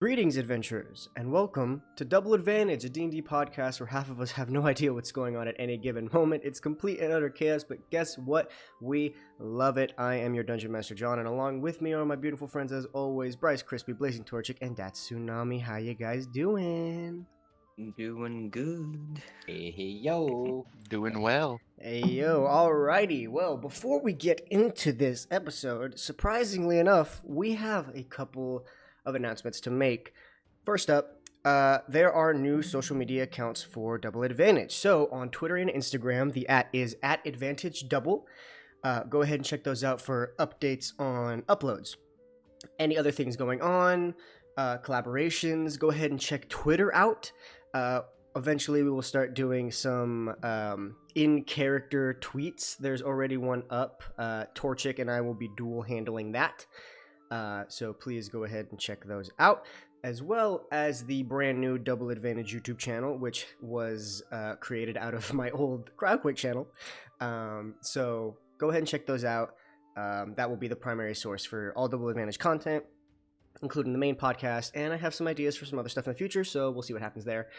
Greetings, adventurers, and welcome to Double Advantage, a D&D podcast where half of us have no idea what's going on at any given moment. It's complete and utter chaos, but guess what? We love it. I am your Dungeon Master, John, and along with me are my beautiful friends, as always, BryceKrispie, Blazing Torchic, and Datsunami. How you guys doing? Doing good. Hey, yo. Doing well. Hey, yo, alrighty. Well, before we get into this episode, surprisingly enough, we have a couple of announcements to make. First up, there are new social media accounts for Double Advantage. So on Twitter and Instagram, the @ is @AdvantageDouble. Go ahead and check those out for updates on uploads. Any other things going on, collaborations, go ahead and check Twitter out. Eventually we will start doing some in-character tweets. There's already one up. Torchic and I will be dual handling that. So please go ahead and check those out, as well as the brand new Double Advantage YouTube channel, which was created out of my old Cryo channel. So go ahead and check those out. That will be the primary source for all Double Advantage content, including the main podcast, and I have some ideas for some other stuff in the future, so we'll see what happens there.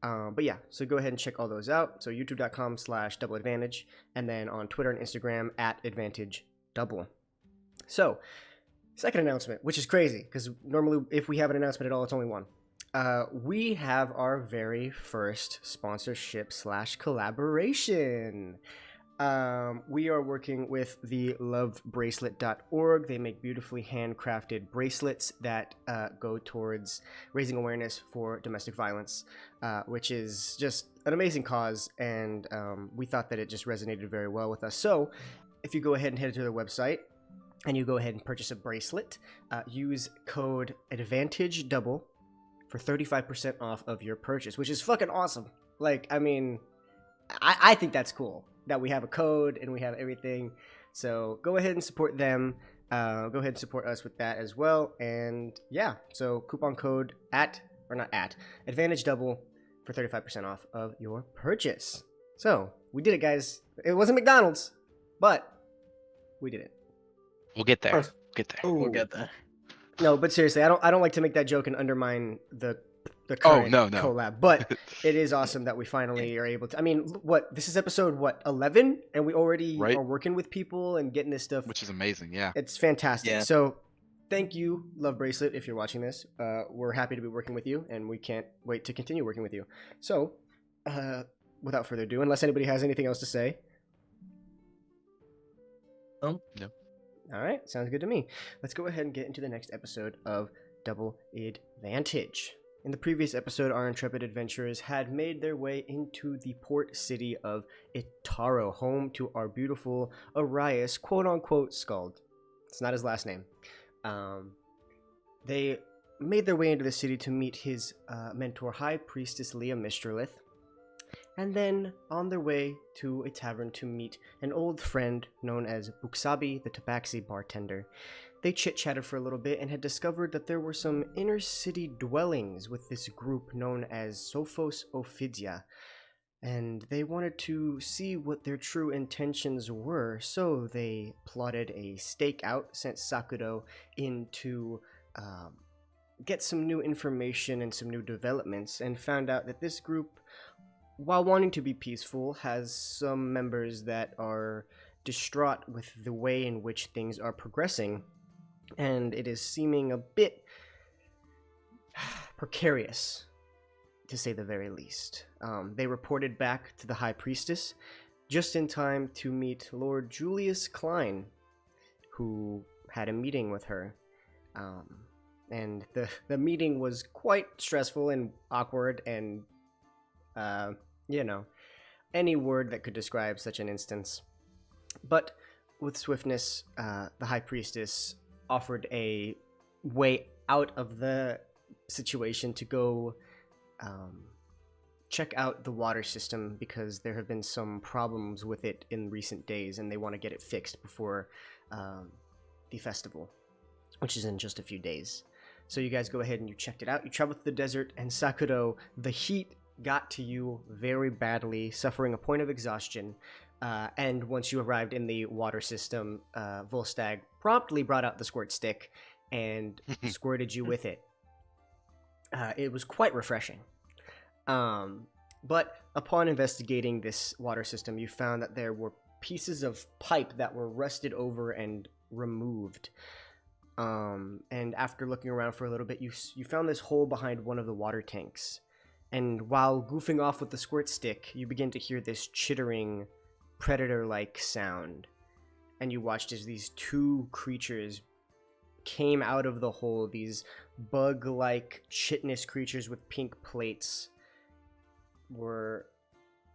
But yeah, so go ahead and check all those out. So youtube.com/Double Advantage, and then on Twitter and Instagram @AdvantageDouble. So second announcement, which is crazy, because normally if we have an announcement at all, it's only one. We have our very first sponsorship/collaboration. We are working with the lovebracelet.org. They make beautifully handcrafted bracelets that go towards raising awareness for domestic violence, which is just an amazing cause, and we thought that it just resonated very well with us. So if you go ahead and head to their website, and you go ahead and purchase a bracelet, use code ADVANTAGEDOUBLE for 35% off of your purchase, which is fucking awesome. Like, I mean, I think that's cool that we have a code and we have everything. So go ahead and support them. Go ahead and support us with that as well. And yeah, so coupon code ADVANTAGEDOUBLE for 35% off of your purchase. So we did it, guys. It wasn't McDonald's, but we did it. We'll get there. We'll get there. No, but seriously, I don't like to make that joke and undermine the current no. collab. But it is awesome that we finally are able to. I mean, this is episode 11, and we already are working with people and getting this stuff, which is amazing. Yeah, it's fantastic. Yeah. So thank you, Love Bracelet, if you're watching this. We're happy to be working with you, and we can't wait to continue working with you. So, without further ado, unless anybody has anything else to say. No. All right, sounds good to me. Let's go ahead and get into the next episode of Double Advantage. In the previous episode, our intrepid adventurers had made their way into the port city of Itaro, home to our beautiful Arias, quote-unquote, Skald. It's not his last name. They made their way into the city to meet his mentor, High Priestess Leah Mistralith, and then on their way to a tavern to meet an old friend known as Buksabi, the tabaxi bartender. They chit-chatted for a little bit and had discovered that there were some inner-city dwellings with this group known as Sophos Ophidia, and they wanted to see what their true intentions were, so they plotted a stakeout, sent Sakudo in to get some new information and some new developments, and found out that this group, while wanting to be peaceful, has some members that are distraught with the way in which things are progressing, and it is seeming a bit precarious, to say the very least. They reported back to the High Priestess just in time to meet Lord Julius Klein, who had a meeting with her. And the meeting was quite stressful and awkward and any word that could describe such an instance. But with swiftness, the High Priestess offered a way out of the situation to go check out the water system, because there have been some problems with it in recent days, and they want to get it fixed before the festival, which is in just a few days. So you guys go ahead and you checked it out. You traveled through the desert, and Sakudo, the heat got to you very badly, suffering a point of exhaustion. And once you arrived in the water system, Volstagg promptly brought out the squirt stick and squirted you with it. It was quite refreshing. But upon investigating this water system, you found that there were pieces of pipe that were rusted over and removed. And after looking around for a little bit, you found this hole behind one of the water tanks. And while goofing off with the squirt stick, you begin to hear this chittering, predator-like sound. And you watched as these two creatures came out of the hole, these bug-like chitinous creatures with pink plates were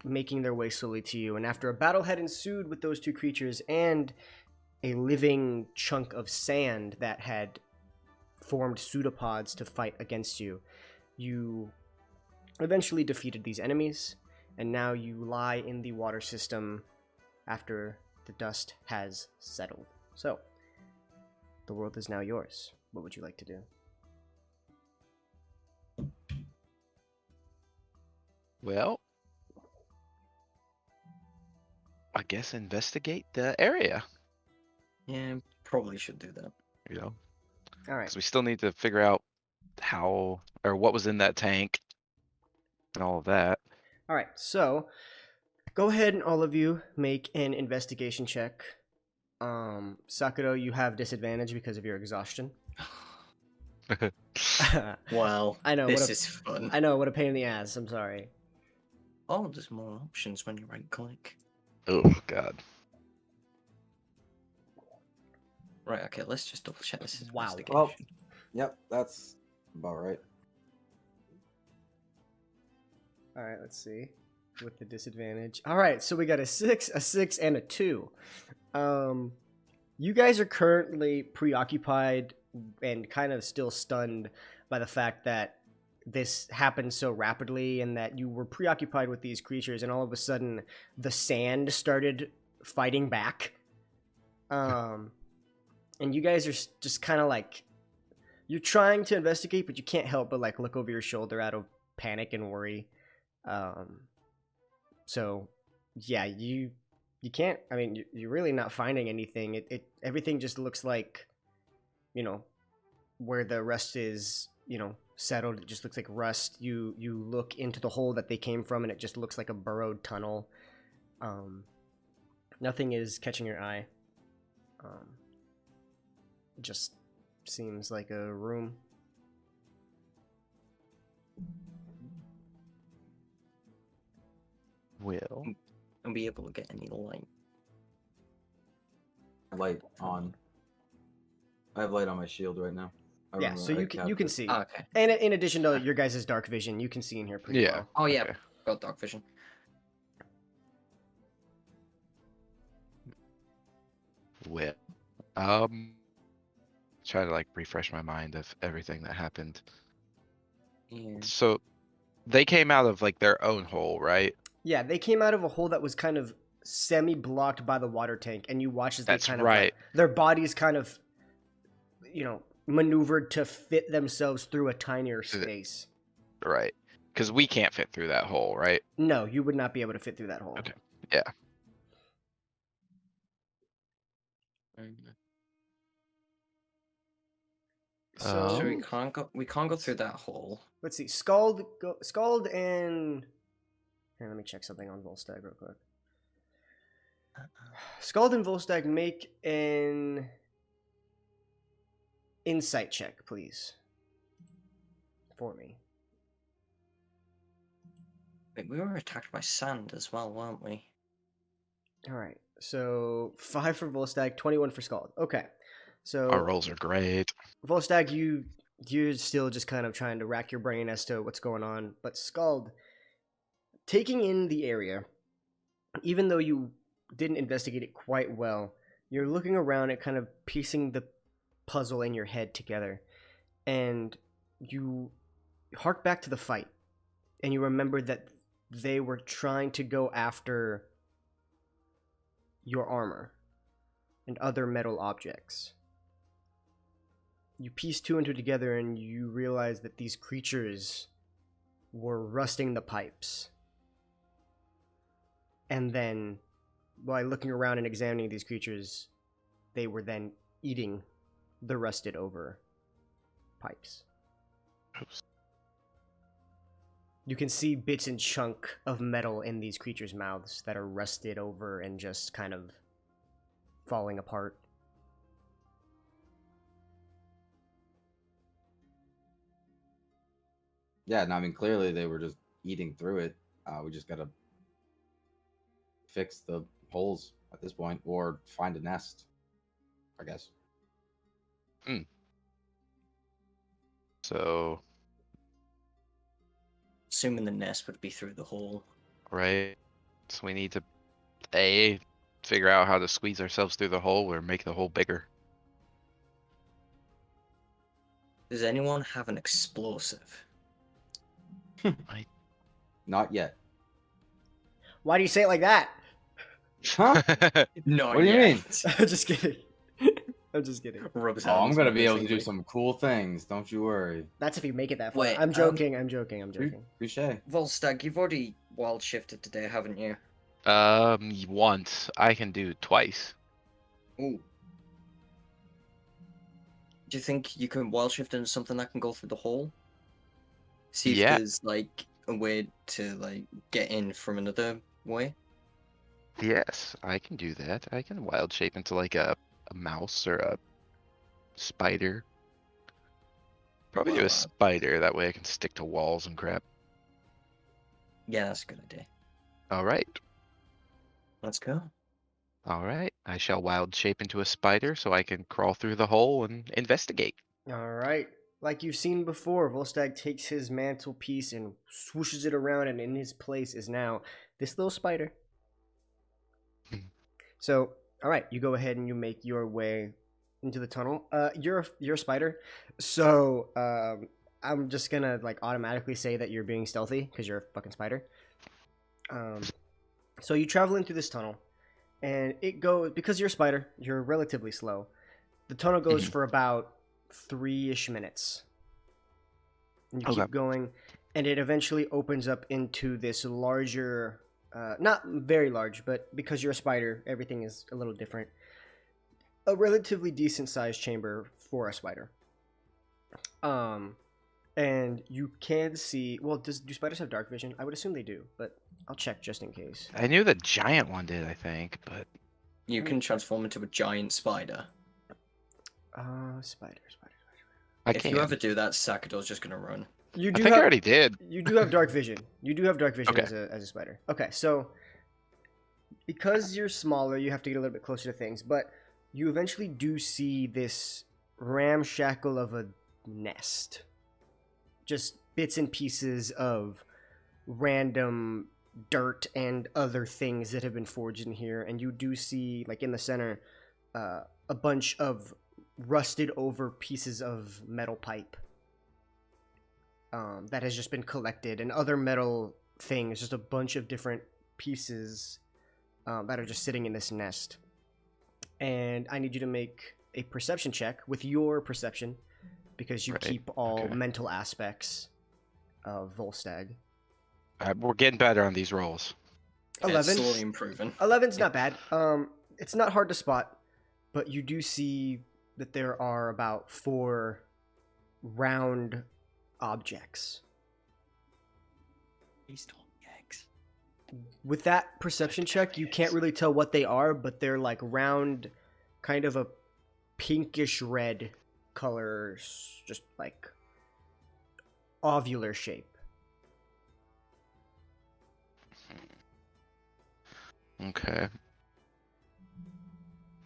making their way slowly to you. And after a battle had ensued with those two creatures and a living chunk of sand that had formed pseudopods to fight against you, you eventually defeated these enemies, and now you lie in the water system after the dust has settled. So, the world is now yours. What would you like to do? Well, I guess investigate the area, Yeah, probably should do that. you know, All right. because we still need to figure out how or what was in that tank and all of that. All right. So, go ahead and all of you make an investigation check. Sakuro, you have disadvantage because of your exhaustion. Wow, I know. this is fun. I know. What a pain in the ass. I'm sorry. Oh, there's more options when you right click. Oh God. Right, okay, let's just double check this is Wow. investigation. Well, yep, that's about right. All right. Let's see. With the disadvantage. All right. So we got a 6, a 6, and a 2. You guys are currently preoccupied and kind of still stunned by the fact that this happened so rapidly and that you were preoccupied with these creatures and all of a sudden the sand started fighting back. And you guys are just kind of like, you're trying to investigate, but you can't help but like look over your shoulder out of panic and worry. So yeah, you can't, I mean, you're really not finding anything. Everything just looks like, you know, where the rust is, you know, settled. It just looks like rust. You look into the hole that they came from and it just looks like a burrowed tunnel. Nothing is catching your eye. It just seems like a room. Will. I'll be able to get any light. Light on. I have light on my shield right now. Yeah, so you can see. Oh, okay. And in addition to your guys' dark vision, you can see in here pretty Yeah. well. Oh, yeah, Okay. got dark vision. Will. Try to like refresh my mind of everything that happened. Yeah. So they came out of like their own hole, right? Yeah, they came out of a hole that was kind of semi-blocked by the water tank, and you watch as they That's kind of right. like, their bodies kind of, you know, maneuvered to fit themselves through a tinier space. Right. Because we can't fit through that hole, right? No, you would not be able to fit through that hole. Okay. Yeah. So, So we can't go through that hole. let's see. Scald and here, let me check something on Volstagg real quick. Scald and Volstagg, make an insight check, please, for me. Wait, we were attacked by sand as well, weren't we? All right. So 5 for Volstagg, 21 for Scald. Okay. So Our rolls are great. Volstagg, you're still just kind of trying to rack your brain as to what's going on, but Scald, taking in the area, even though you didn't investigate it quite well, you're looking around and kind of piecing the puzzle in your head together, and you hark back to the fight, and you remember that they were trying to go after your armor and other metal objects. You piece 2 and 2 together and you realize that these creatures were rusting the pipes. And then, by looking around and examining these creatures, they were then eating the rusted over pipes. Oops. You can see bits and chunk of metal in these creatures' mouths that are rusted over and just kind of falling apart. Yeah, no, I mean, clearly they were just eating through it. We just gotta fix the holes at this point, or find a nest, I guess. So, Assuming the nest would be through the hole. right. So we need to A, figure out how to squeeze ourselves through the hole or make the hole bigger. Does anyone have an explosive? Not yet. Why do you say it like that? Huh? No. What do you mean? I'm just kidding. I'm just kidding. Rubs Oh, I'm hands gonna be able to do menacingly. some cool things. Don't you worry. That's if you make it that far. Wait, I'm joking. I'm joking. I'm joking. Touche. Volstagg, you've already wild shifted today, haven't you? Once. I can do twice. Ooh. Do you think you can wild shift into something that can go through the hole? See if Yeah. there's like a way to like get in from another way. Yes, I can do that. I can wild shape into like a mouse or a spider. Probably do Well, a spider. That way I can stick to walls and crap. Yeah, that's a good idea. All right. Let's go. All right. I shall wild shape into a spider so I can crawl through the hole and investigate. All right. Like you've seen before, Volstagg takes his mantelpiece and swooshes it around, and in his place is now this little spider. So, all right, you go ahead and you make your way into the tunnel. You're a spider, so I'm just gonna like automatically say that you're being stealthy because you're a fucking spider. So you travel into this tunnel, and it goes because you're a spider. You're relatively slow. The tunnel goes for about 3-ish minutes. And you Okay. keep going, and it eventually opens up into this larger, not very large, but because you're a spider, everything is a little different. A relatively decent sized chamber for a spider. And you can see. Well, do spiders have dark vision? I would assume they do, but I'll check just in case. I knew the giant one did, I think, but You can transform into a giant spider. Spider. I If can't. you ever do that, Sakador's just gonna run. You I do think I have, already did. you do have dark vision. You do have dark vision Okay. as a spider. Okay, so because you're smaller, you have to get a little bit closer to things, but you eventually do see this ramshackle of a nest. Just bits and pieces of random dirt and other things that have been forged in here, and you do see, like in the center, a bunch of rusted over pieces of metal pipe that has just been collected, and other metal things, just a bunch of different pieces that are just sitting in this nest. And I need you to make a perception check with your perception, because you Right, keep all okay. mental aspects of Volstagg. We're getting better on these rolls. It's 11. slowly improving. 11's not bad. It's not hard to spot, but you do see that there are about 4 round objects. Please don't yikes. With that perception check, you can't really tell what they are, but they're like round, kind of a pinkish red color, just like ovular shape. Okay.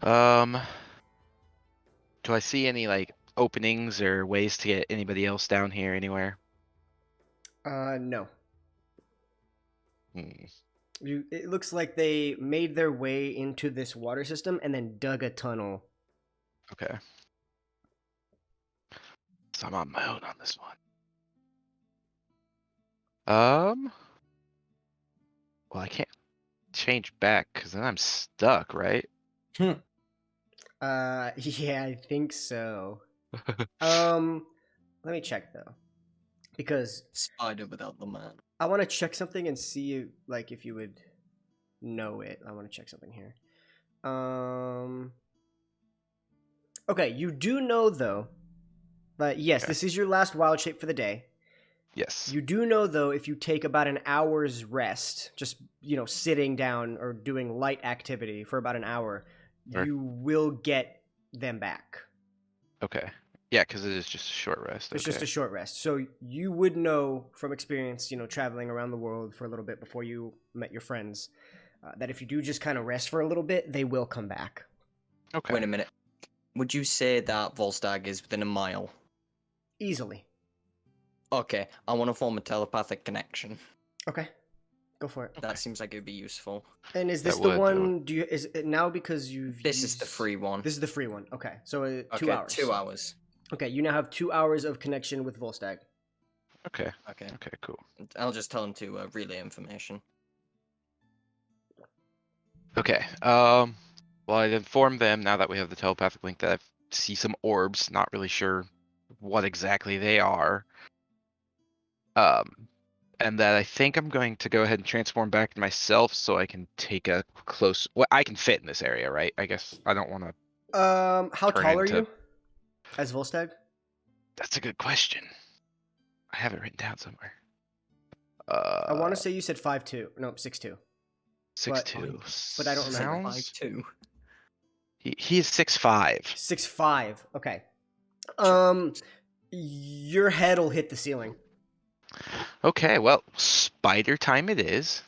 Do I see any like openings or ways to get anybody else down here anywhere? No. Hmm. It looks like they made their way into this water system and then dug a tunnel. Okay. So I'm on my own on this one. Well, I can't change back because then I'm stuck, right? Yeah, I think so. Let me check though, because Spider without the man. I want to check something and see like if you would know it. I want to check something here. Okay, you do know though, but yes, Okay. this is your last wild shape for the day. Yes. You do know, though, if you take about an hour's rest, just, sitting down or doing light activity for about an hour, Sure. you will get them back. Okay. Yeah, because it is just a short rest. It's Okay. just a short rest. So you would know from experience, traveling around the world for a little bit before you met your friends, that if you do just kind of rest for a little bit, they will come back. Okay. Wait a minute. Would you say that Volstagg is within a mile? Easily. Okay, I want to form a telepathic connection. Okay. Go for it. That seems like it would be useful. And is this That the would, one? Is it now because you've? This is the free one. This is the free one. Okay, so 2 Okay, hours. 2 hours. Okay, you now have 2 hours of connection with Volstagg. Okay. Okay, Okay. Cool. I'll just tell him to relay information. Okay. Well, I'd inform them now that we have the telepathic link that I see some orbs. Not really sure what exactly they are. And that I think I'm going to go ahead and transform back to myself so I can take a close. Well, I can fit in this area, right? I guess I don't want to. How Turn tall are into- you? As Volstagg? That's a good question. I have it written down somewhere. I want to say you said 5'2". No, 6'2". 6'2". but I don't remember. Sounds- 5'2". He is 6'5". 6'5". Okay. Your head will hit the ceiling. Okay, well, spider time it is.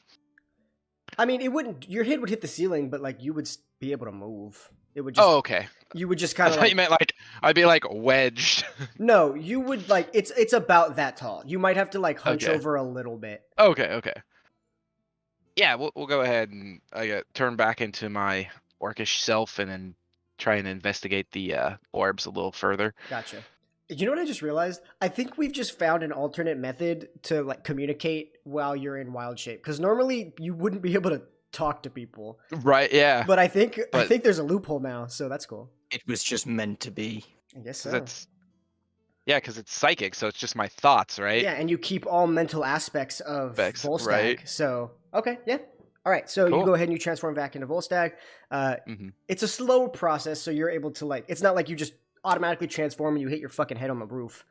I mean, it wouldn't. Your head would hit the ceiling, but like you would be able to move. It would just. Oh, okay. You would just I kind thought of. you meant like I'd be like wedged. No, you would like. It's about that tall. You might have to like hunch Okay. over a little bit. Okay. Yeah, we'll go ahead and turn back into my orcish self and then try and investigate the orbs a little further. Gotcha. You know what I just realized? I think we've just found an alternate method to like communicate while you're in wild shape. Because normally you wouldn't be able to talk to people. Right? Yeah. But I think But- there's a loophole now, so that's cool. It was just meant to be. I guess 'Cause so. because it's psychic, so it's just my thoughts, right? Yeah, and you keep all mental aspects of Aspects, Volstagg. right. So okay, yeah. All right, so you Cool. go ahead and you transform back into Volstagg. Mhm. It's a slow process, so you're able to like. It's not like you just automatically transform and you hit your fucking head on the roof.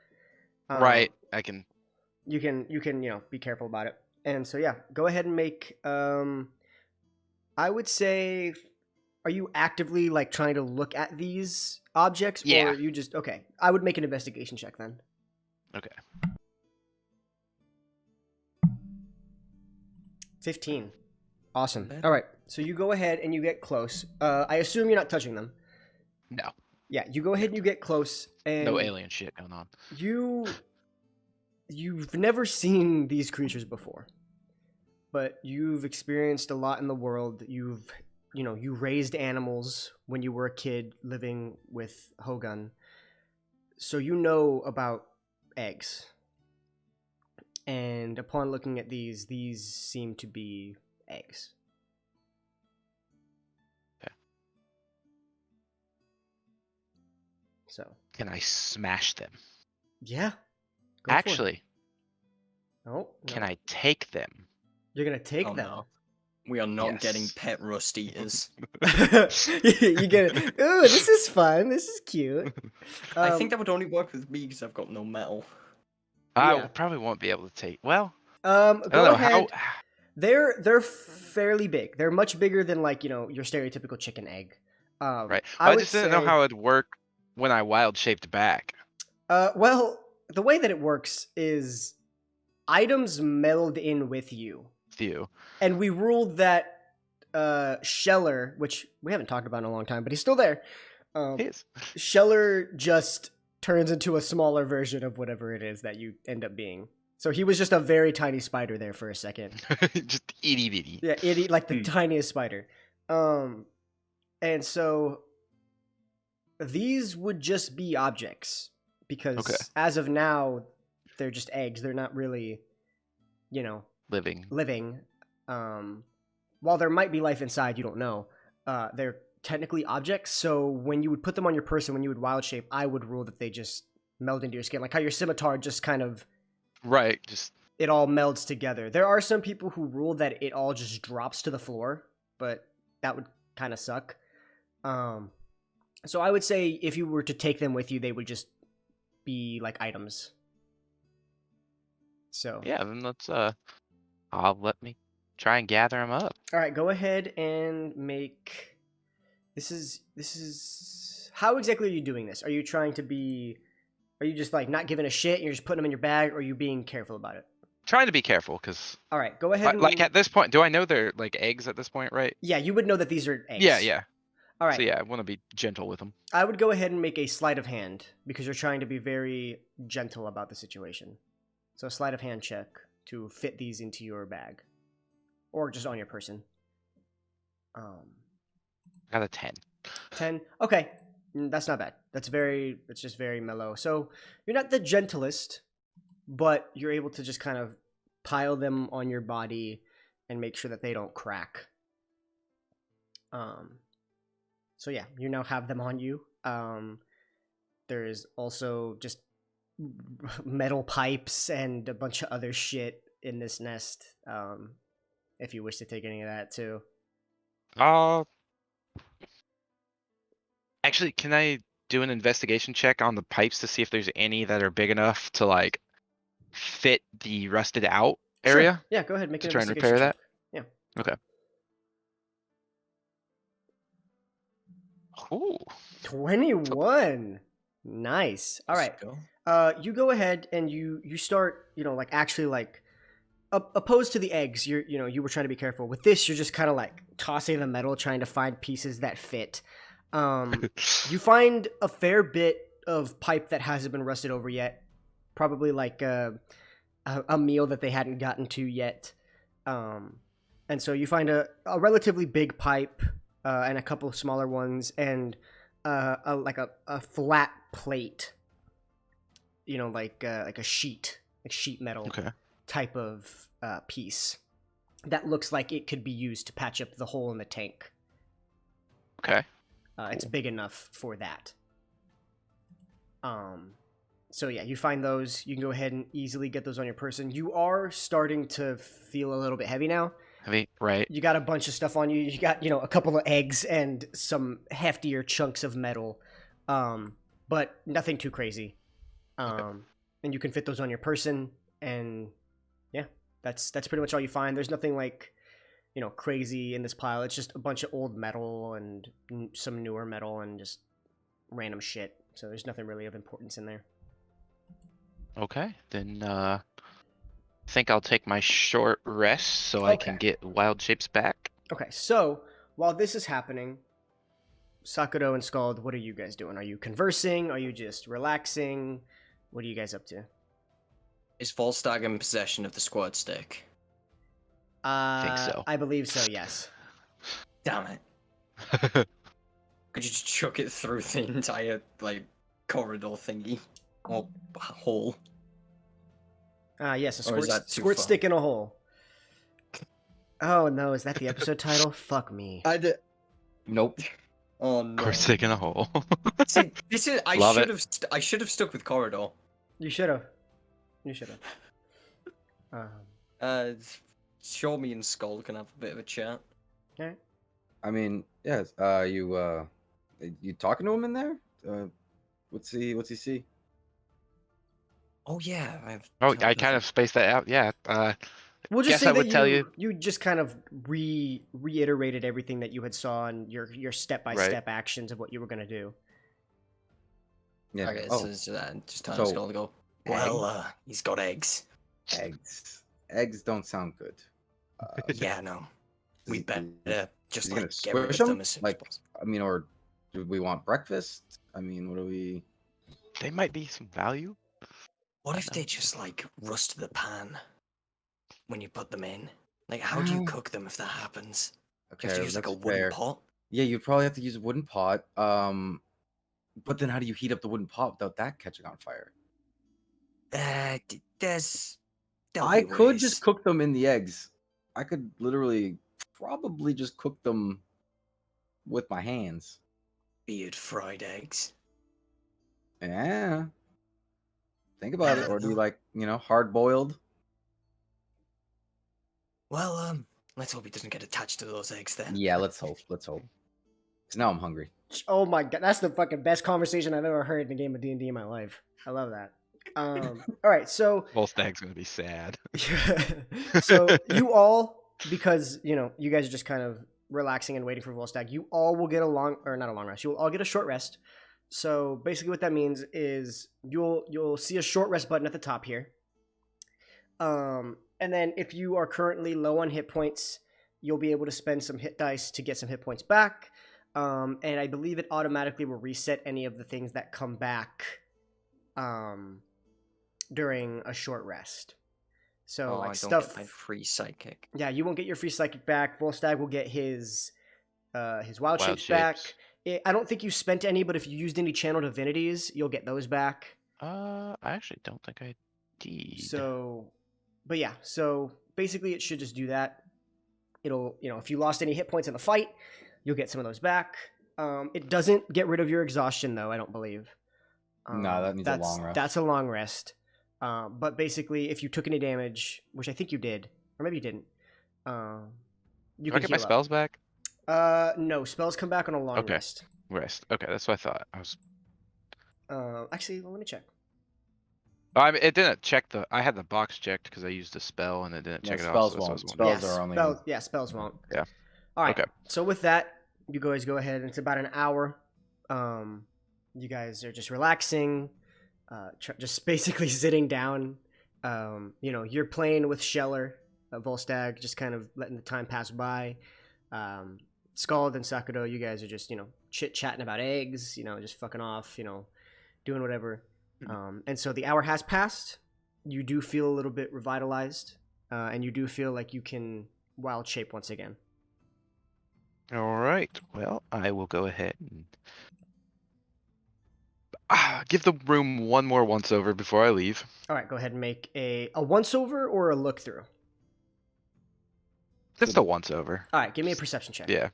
Right. I can. You can be careful about it. And so yeah, go ahead and make. I would say, are you actively like trying to look at these objects, Yeah. or you just okay? I would make an investigation check then. Okay. 15. Awesome. Bad. All right. So you go ahead and you get close. I assume you're not touching them. No. Yeah, you go ahead and you get close, and No alien shit going on. you've never seen these creatures before, but you've experienced a lot in the world. You raised animals when you were a kid living with Hogun, so you know about eggs. And upon looking at these seem to be eggs. Okay. So Can I smash them? yeah. Go for it. Actually, Oh, can no. I take them? You're gonna take Oh, them. no. We are not getting Yes. pet rust eaters. You get it. Ooh, this is fun. This is cute. I think that would only work with me because I've got no metal. I Yeah. probably won't be able to take. Well, Go I don't know ahead. how. They're fairly big. They're much bigger than like your stereotypical chicken egg. Right. I I would just didn't know say- how it'd work when I wild shaped back. Well, the way that it works is items meld in with you, You. and we ruled that Scheller, which we haven't talked about in a long time, but he's still there. Is. Scheller just turns into a smaller version of whatever it is that you end up being. So he was just a very tiny spider there for a second. Just itty bitty. Yeah, like the tiniest spider. And so these would just be objects because Okay. as of now they're just eggs. They're not really, Living. living. While there might be life inside, you don't know. They're technically objects. So when you would put them on your person, when you would wild shape, I would rule that they just meld into your skin, like how your scimitar just kind of Right. Just it all melds together. There are some people who rule that it all just drops to the floor, but that would kind of suck. So I would say if you were to take them with you, they would just be like items. So Yeah, then let's let me try and gather them up. all right, go ahead and make. This is how exactly are you doing this? Are you trying to be? Are you just like not giving a shit? And you're just putting them in your bag, or are you being careful about it? Trying to be careful, because All right, go ahead. And, like at this point, do I know they're like eggs at this point, right? yeah, you would know that these are eggs. Yeah. All right. So yeah, I want to be gentle with them. I would go ahead and make a sleight of hand because you're trying to be very gentle about the situation. So a sleight of hand check to fit these into your bag, or just on your person. Got a 10. 10. Okay, that's not bad. It's just very mellow. So you're not the gentlest, but you're able to just kind of pile them on your body and make sure that they don't crack. So yeah, you now have them on you. There is also just metal pipes and a bunch of other shit in this nest. If you wish to take any of that too. Actually, can I do an investigation check on the pipes to see if there's any that are big enough to like fit the rusted out area? Sure. Yeah, go ahead. Make to an try and investigation repair check. that? Yeah. Okay. Ooh. 21. Nice. All right. Let's go. You go ahead and you start, like actually like opposed to the eggs, you were trying to be careful. With this, you're just kind of like tossing the metal, trying to find pieces that fit. You find a fair bit of pipe that hasn't been rusted over yet. Probably like a meal that they hadn't gotten to yet. And so you find a relatively big pipe and a couple of smaller ones and like a flat plate. Like a sheet metal type of piece that looks like it could be used to patch up the hole in the tank. Okay. It's big enough for that. So yeah, you find those. You can go ahead and easily get those on your person. You are starting to feel a little bit heavy now. Heavy, right? You got a bunch of stuff on you. You got, a couple of eggs and some heftier chunks of metal, but nothing too crazy. And you can fit those on your person, and yeah, that's pretty much all you find. There's nothing like, crazy in this pile. It's just a bunch of old metal and some newer metal and just random shit. So there's nothing really of importance in there. Okay, then I think I'll take my short rest so I can get wild shapes back. Okay, so while this is happening, Sakuro and Scald, what are you guys doing? Are you conversing? Are you just relaxing? What are you guys up to? Is Volstagg in possession of the squad stick? Think so. I believe so, yes. Damn it. Could you just chuck it through the entire, corridor thingy? Or hole? Yes, a Or is that too squirt far? stick in a hole. Oh no, is that the episode title? Fuck me. Nope. Oh no. Or stick in a hole. See, this is. Love it. I should have stuck with corridor. You should have. Sure, me and Skull can have a bit of a chat. Alright. I mean, yes. You talking to him in there? What's he see? Oh yeah, I kind of spaced that out. Yeah. We'll just Guess say I that would tell you. You just kind of reiterated everything that you had saw and your step-by-step actions of what you were going to do. Yeah. Okay, Oh, just tell so- Skull to go. Well, he's got eggs. eggs. Eggs don't sound good. Yeah, no. We is- better just is he gonna get rid of squish them them? as soon as Like, possible. I mean, or do we want breakfast? I mean, what do we? They might be some value. What if they just rust the pan when you put them in? Like, how do you cook them if that happens? Okay, You have to use that's a wooden fair. pot. Yeah, you'd probably have to use a wooden pot. But then how do you heat up the wooden pot without that catching on fire? There'll I be could ways. just cook them in the eggs. I could literally probably just cook them with my hands. Beard fried eggs. Yeah. Think about it. Or do you like, hard boiled? Well, let's hope he doesn't get attached to those eggs then. Yeah, let's hope. Let's hope. Because now I'm hungry. Oh my god, that's the fucking best conversation I've ever heard in a game of D&D in my life. I love that. All right, so Volstag's gonna be sad. so you all, because you guys are just kind of relaxing and waiting for Volstagg, you all will get not a long rest. You will all get a short rest. So basically, what that means is you'll see a short rest button at the top here. And then if you are currently low on hit points, you'll be able to spend some hit dice to get some hit points back. And I believe it automatically will reset any of the things that come back during a short rest. So I like don't stuff. get my free psychic. Yeah, you won't get your free psychic back. Volstagg will get his wild shapes back. shapes. I don't think you spent any, but if you used any channel divinities, you'll get those back. I actually don't think I did. So, but yeah, so basically it should just do that. It'll, if you lost any hit points in the fight, you'll get some of those back. It doesn't get rid of your exhaustion though, I don't believe. No, that needs a long rest. That's a long rest. But basically, if you took any damage, which I think you did, or maybe you didn't, you Do I can get my heal up. spells back? No, spells come back on a long Okay. rest. Rest. Okay, that's what I thought. I was. Actually, let me check. Oh, I mean, it didn't check the. I had the box checked because I used a spell and it didn't Yeah, check it spells off. So that's what I was won't. wondering. Spells are only- Spells won't. Yeah. All right. Okay. So with that, you guys go ahead. It's about an hour. You guys are just relaxing, just basically sitting down. You're playing with Scheller, Volstagg, just kind of letting the time pass by. Scald and Sakudo, you guys are just chit-chatting about eggs, just fucking off, doing whatever. And so the hour has passed. You do feel a little bit revitalized, and you do feel like you can wild shape once again. All right. Well, I will go ahead and give the room one more once over before I leave. All right, go ahead and make a once over or a look through. Just a once over. All right, give me a perception check. Yeah.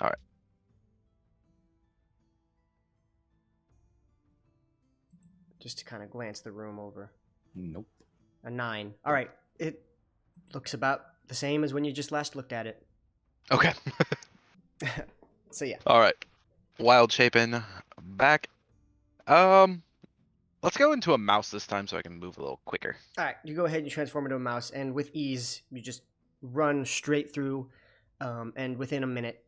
All right. Just to kind of glance the room over. Nope. A 9. All right, it looks about the same as when you just last looked at it. Okay. So yeah. All right. Wild shaping back. Let's go into a mouse this time so I can move a little quicker. All right, you go ahead and transform into a mouse, and with ease, you just run straight through, and within a minute,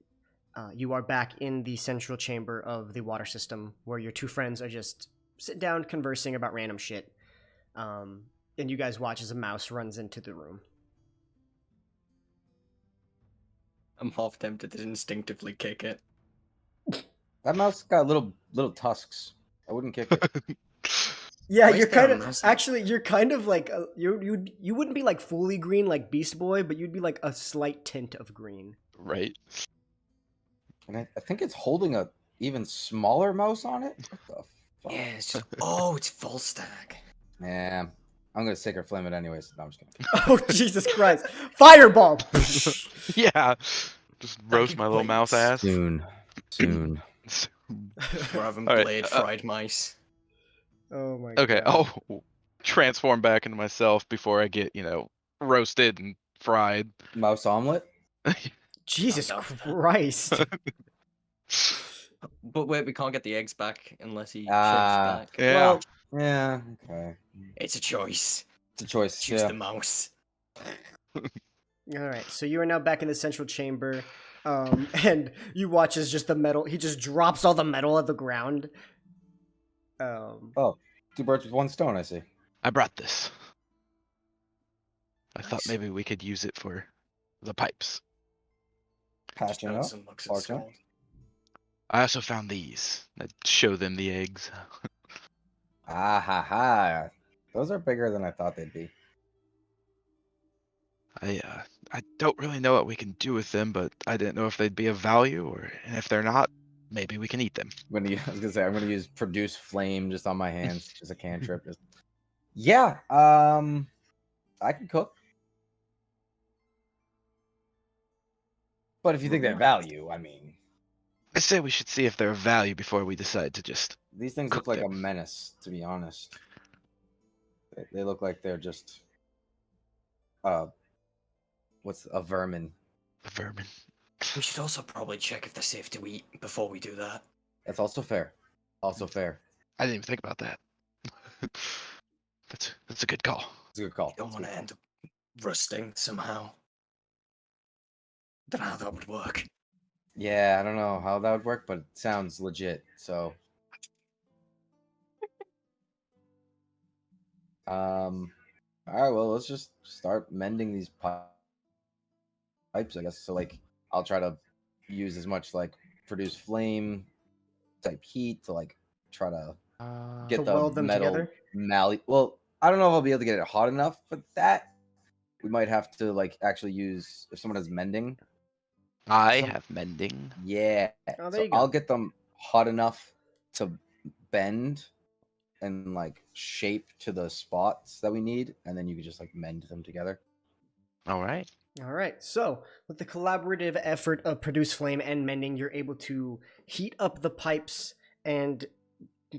you are back in the central chamber of the water system, where your two friends are just sitting down conversing about random shit. And you guys watch as a mouse runs into the room. I'm half tempted to instinctively kick it. That mouse got little tusks. I wouldn't kick it. Yeah, Why you're is there kind a of mouse? actually you're kind of like you wouldn't be like fully green like Beast Boy, but you'd be like a slight tint of green. Right. And I think it's holding a even smaller mouse on it. What the fuck? Yeah, it's just. Oh, it's Volstagg. Yeah, I'm gonna Sacred Flame it anyways. No, I'm just kidding. Oh Jesus Christ! Fireball! Yeah. Just roast my little mouse ass. Soon. Rather than All right, blade fried mice. Oh my. Okay, God. I'll transform back into myself before I get, roasted and fried. Mouse omelet. Jesus no. Christ! But wait, we can't get the eggs back unless he shapes Ah. back. Yeah. Well, yeah. Okay. It's a choice. It's a choice. Choose Yeah. the mouse. All right, so you are now back in the central chamber, and you watch as just the metal. He just drops all the metal at the ground. Oh, 2 birds with 1 stone. I see. I brought this. I thought Nice. maybe we could use it for the pipes. Passing up. Johnson looks at Large Skull. I also found these. I show them the eggs. Ah ha ha. Those are bigger than I thought they'd be. I don't really know what we can do with them, but I didn't know if they'd be of value, and if they're not, maybe we can eat them. I was gonna say I'm gonna use produce flame just on my hands, just a cantrip. Yeah. I can cook. But if you think they're value, I mean, I say we should see if they're of value before we decide to just. these things Cook look like a them. menace, to be honest. They look like they're just what's a vermin. Vermin. We should also probably check if they're safe to eat before we do that. That's also fair. Also fair. I didn't even think about that. That's a good call. It's a good call. You don't want to end up rusting somehow. Don't know how that would work. Yeah, I don't know how that would work, but it sounds legit. So, all right. Well, let's just start mending these pipes, I guess. So, like, I'll try to use as much like produce flame type heat to like try to get To the weld them metal together? Well, I don't know if I'll be able to get it hot enough for that. We might have to like actually use if someone has mending. I Some- have mending. Yeah. Oh, there So you go. I'll get them hot enough to bend and like shape to the spots that we need, and then you can just like mend them together. All right. All right. So, with the collaborative effort of produce flame and mending, you're able to heat up the pipes and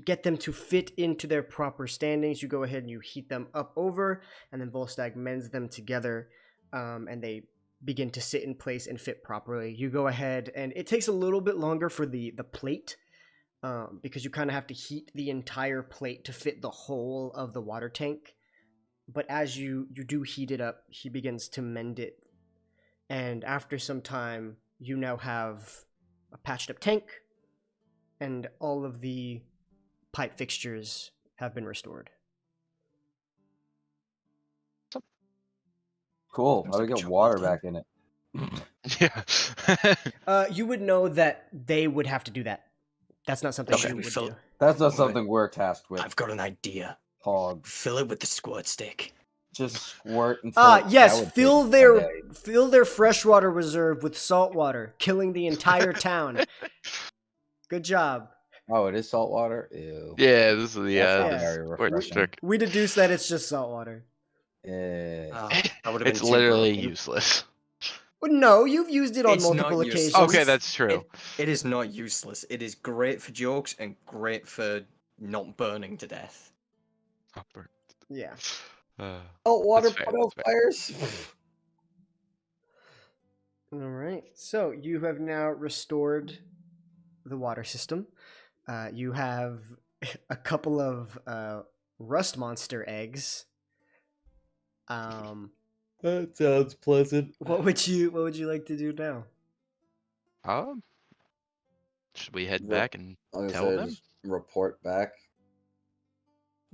get them to fit into their proper standings. You go ahead and you heat them up over, and then Volstagg mends them together, and they begin to sit in place and fit properly. You go ahead, and it takes a little bit longer for the plate, because you kind of have to heat the entire plate to fit the whole of the water tank. But as you do heat it up, he begins to mend it. And after some time, you now have a patched up tank, and all of the pipe fixtures have been restored. Cool. Sounds How do we like a get job water well back in it? Yeah. You would know that they would have to do that. That's not something Okay, you we would fill- do. That's not Wait. something we're tasked with. I've got an idea. Hog. Fill it with the squirt stick. Just squirt and fill it. That Yes, would fill take a their day. freshwater reserve with salt water, killing the entire town. Good job. Oh, it is salt water? Ew. Yeah, this is the That's not Yeah. very squirt refreshing. trick. We deduce that it's just salt water. Eh. That would have It's been too literally broken. useless. Well, no, you've used it on It's not multiple useless. occasions. Okay, that's true. It is not useless. It is great for jokes and great for not burning to death. Yeah. Salt water fair, put out that's fair. fires? All right. So you have now restored the water system. You have a couple of rust monster eggs. That sounds pleasant. What would you like to do now? Should we head Ro- back and tell them? Just report back.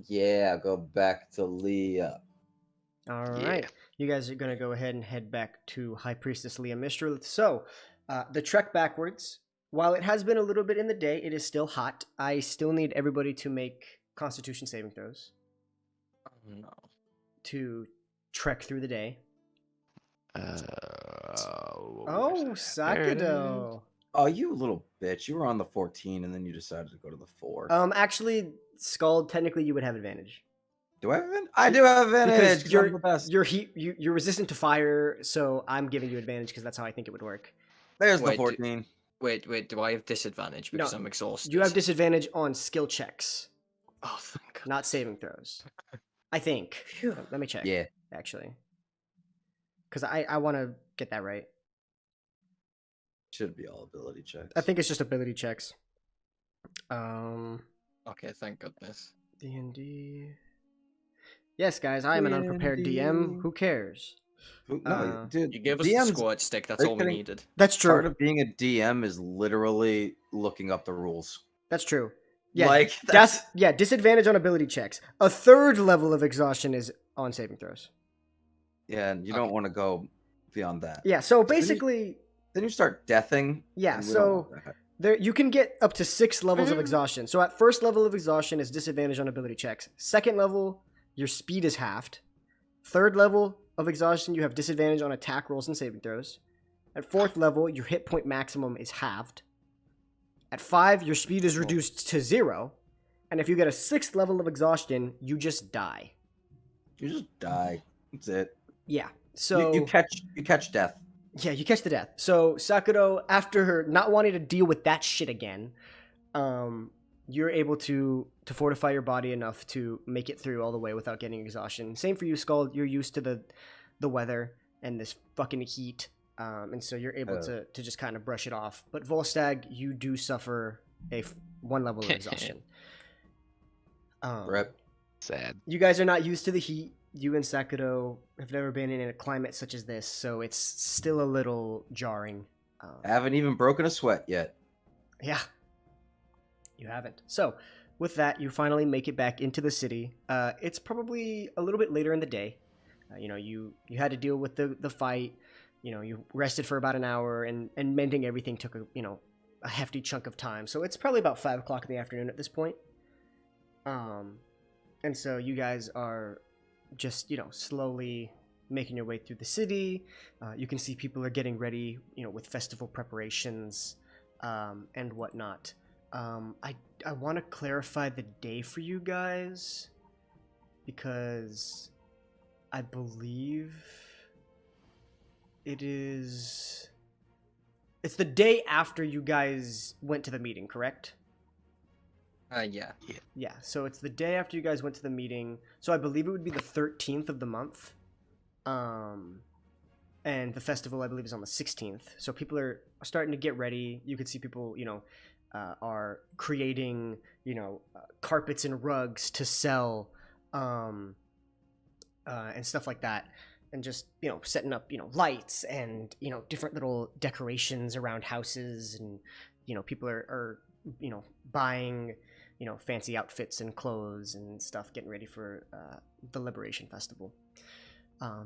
Yeah, go back to Leah. All Yeah. right. You guys are going to go ahead and head back to High Priestess Leah Mistral. So, the trek backwards, while it has been a little bit in the day, it is still hot. I still need everybody to make Constitution saving throws Oh no. to trek through the day. Where's Oh, that? There it is. Sakado. Oh, you little bitch. You were on the 14 and then you decided to go to the 4. Actually, Scald, technically you would have advantage. Do I have advantage? I do have advantage. Because I'm the best. you're resistant to fire, so I'm giving you advantage because that's how I think it would work. There's the Wait, 14. Wait, do I have disadvantage because No, I'm exhausted? You have disadvantage on skill checks, Oh, thank God. not saving throws. I think. Phew. Let me check. Yeah. Actually, because I want to get that right. Should be all ability checks. I think it's just ability checks. Okay, thank goodness. D&D. Yes, guys, I am an unprepared DM. D&D. Who cares? No, dude. You gave us DM's the squirt stick, that's are you all we kidding? needed. That's Part true. of being a DM is literally looking up the rules. That's true. Yeah, Like that's disadvantage on ability checks. A third level of exhaustion is on saving throws. yeah, and you don't want to go beyond that. Yeah, so then you- basically, Then you start deathing. yeah, and we don't want so that. there you can get up to 6 levels of exhaustion. So at first level of exhaustion is disadvantage on ability checks. Second level, your speed is halved. Third level of exhaustion, you have disadvantage on attack rolls and saving throws. At fourth level, your hit point maximum is halved. At 5, your speed is reduced to 0. And if you get a 6th level of exhaustion, you just die. You just die. That's it. Yeah. So You catch death. yeah, you catch the death. So Sakuro, after not wanting to deal with that shit again, you're able to fortify your body enough to make it through all the way without getting exhaustion. Same for you, Skull. You're used to the weather and this fucking heat, and so you're able to just kind of brush it off. But Volstagg, you do suffer 1 level of exhaustion. Rip. Sad. You guys are not used to the heat. You and Sakudo have never been in a climate such as this, so it's still a little jarring. I haven't even broken a sweat yet. Yeah, you haven't. So, with that, you finally make it back into the city. It's probably a little bit later in the day. You had to deal with the fight. You rested for about an hour, and mending everything took a hefty chunk of time. So it's probably about 5 o'clock in the afternoon at this point. And so you guys are just slowly making your way through the city. You can see people are getting ready, with festival preparations and whatnot. I want to clarify the day for you guys because I believe it's the day after you guys went to the meeting, correct? Yeah. Yeah, so it's the day after you guys went to the meeting. So I believe it would be the 13th of the month. And the festival, I believe, is on the 16th. So people are starting to get ready. You can see people, are creating, carpets and rugs to sell, and stuff like that. And just, setting up, lights and, different little decorations around houses. And, people are buying, fancy outfits and clothes and stuff, getting ready for the Liberation Festival.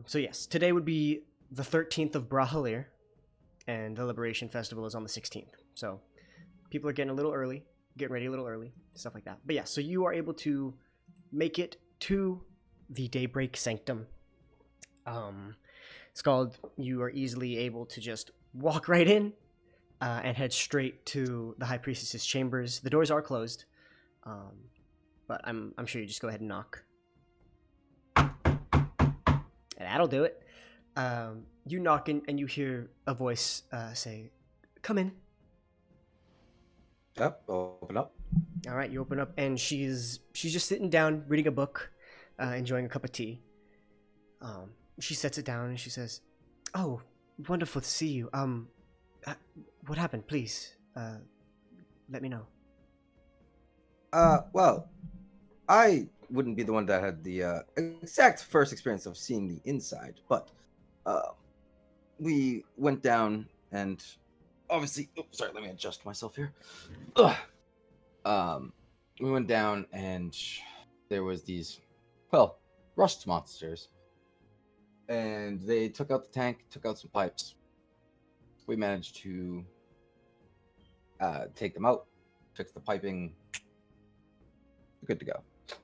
So yes, today would be the 13th of Brahalir, and the Liberation Festival is on the 16th. So people are getting ready a little early, stuff like that. But yeah, so you are able to make it to the Daybreak Sanctum. It's called, you are easily able to just walk right in and head straight to the High Priestess's chambers. The doors are closed, but I'm sure you just go ahead and knock. And that'll do it. You knock and you hear a voice say, "Come in." Yep, open up. All right, you open up, and she's just sitting down, reading a book, enjoying a cup of tea. She sets it down and she says, "Oh, wonderful to see you. What happened? Please, let me know." Well, I wouldn't be the one that had the exact first experience of seeing the inside, but we went down and obviously, sorry, let me adjust myself here. We went down and there was these, rust monsters, and they took out the tank, took out some pipes. We managed to take them out, fix the piping, good to go.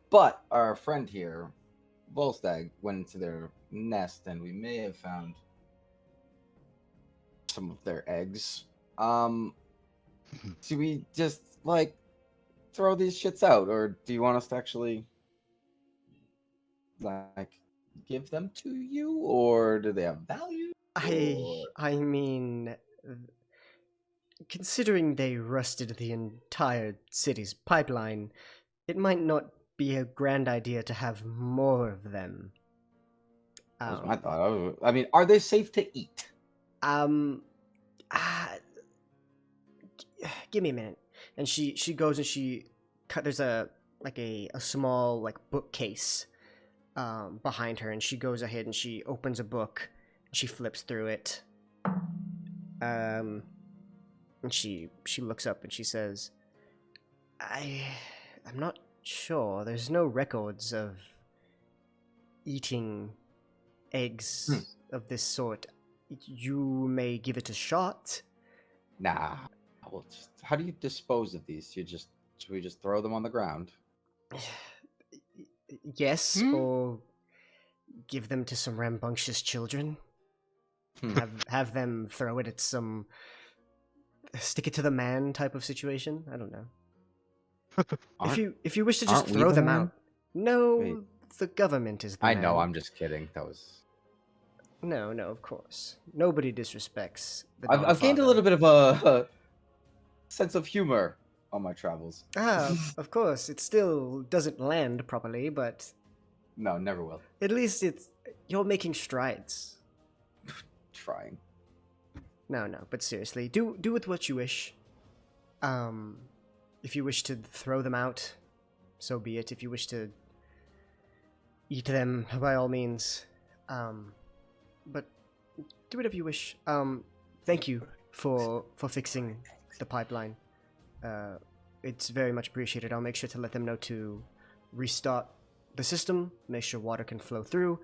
But our friend here, Volstagg, went into their nest, and we may have found some of their eggs. Do we just throw these shits out, or do you want us to actually give them to you, or do they have value? I mean, considering they rusted the entire city's pipeline, it might not be a grand idea to have more of them. That was my thought. I mean, are they safe to eat? Give me a minute. And she goes and there's a small bookcase behind her, and she goes ahead and she opens a book and she flips through it. And she looks up and she says, I'm not sure. There's no records of eating eggs of this sort. You may give it a shot. Nah. Well, how do you dispose of these? Should we just throw them on the ground? Yes, or give them to some rambunctious children. Have them throw it at some stick it to the man type of situation. I don't know. If you wish to just throw them out. No, wait. The government is the man. I know, I'm just kidding. That was... No, of course. Nobody disrespects the I've gained a little bit of a sense of humor on my travels. Of course. It still doesn't land properly, but... No, never will. At least you're making strides. Trying. No, but seriously, do with what you wish. If you wish to throw them out, so be it. If you wish to eat them by all means. But do whatever you wish. Thank you for fixing the pipeline. It's very much appreciated. I'll make sure to let them know to restart the system, make sure water can flow through,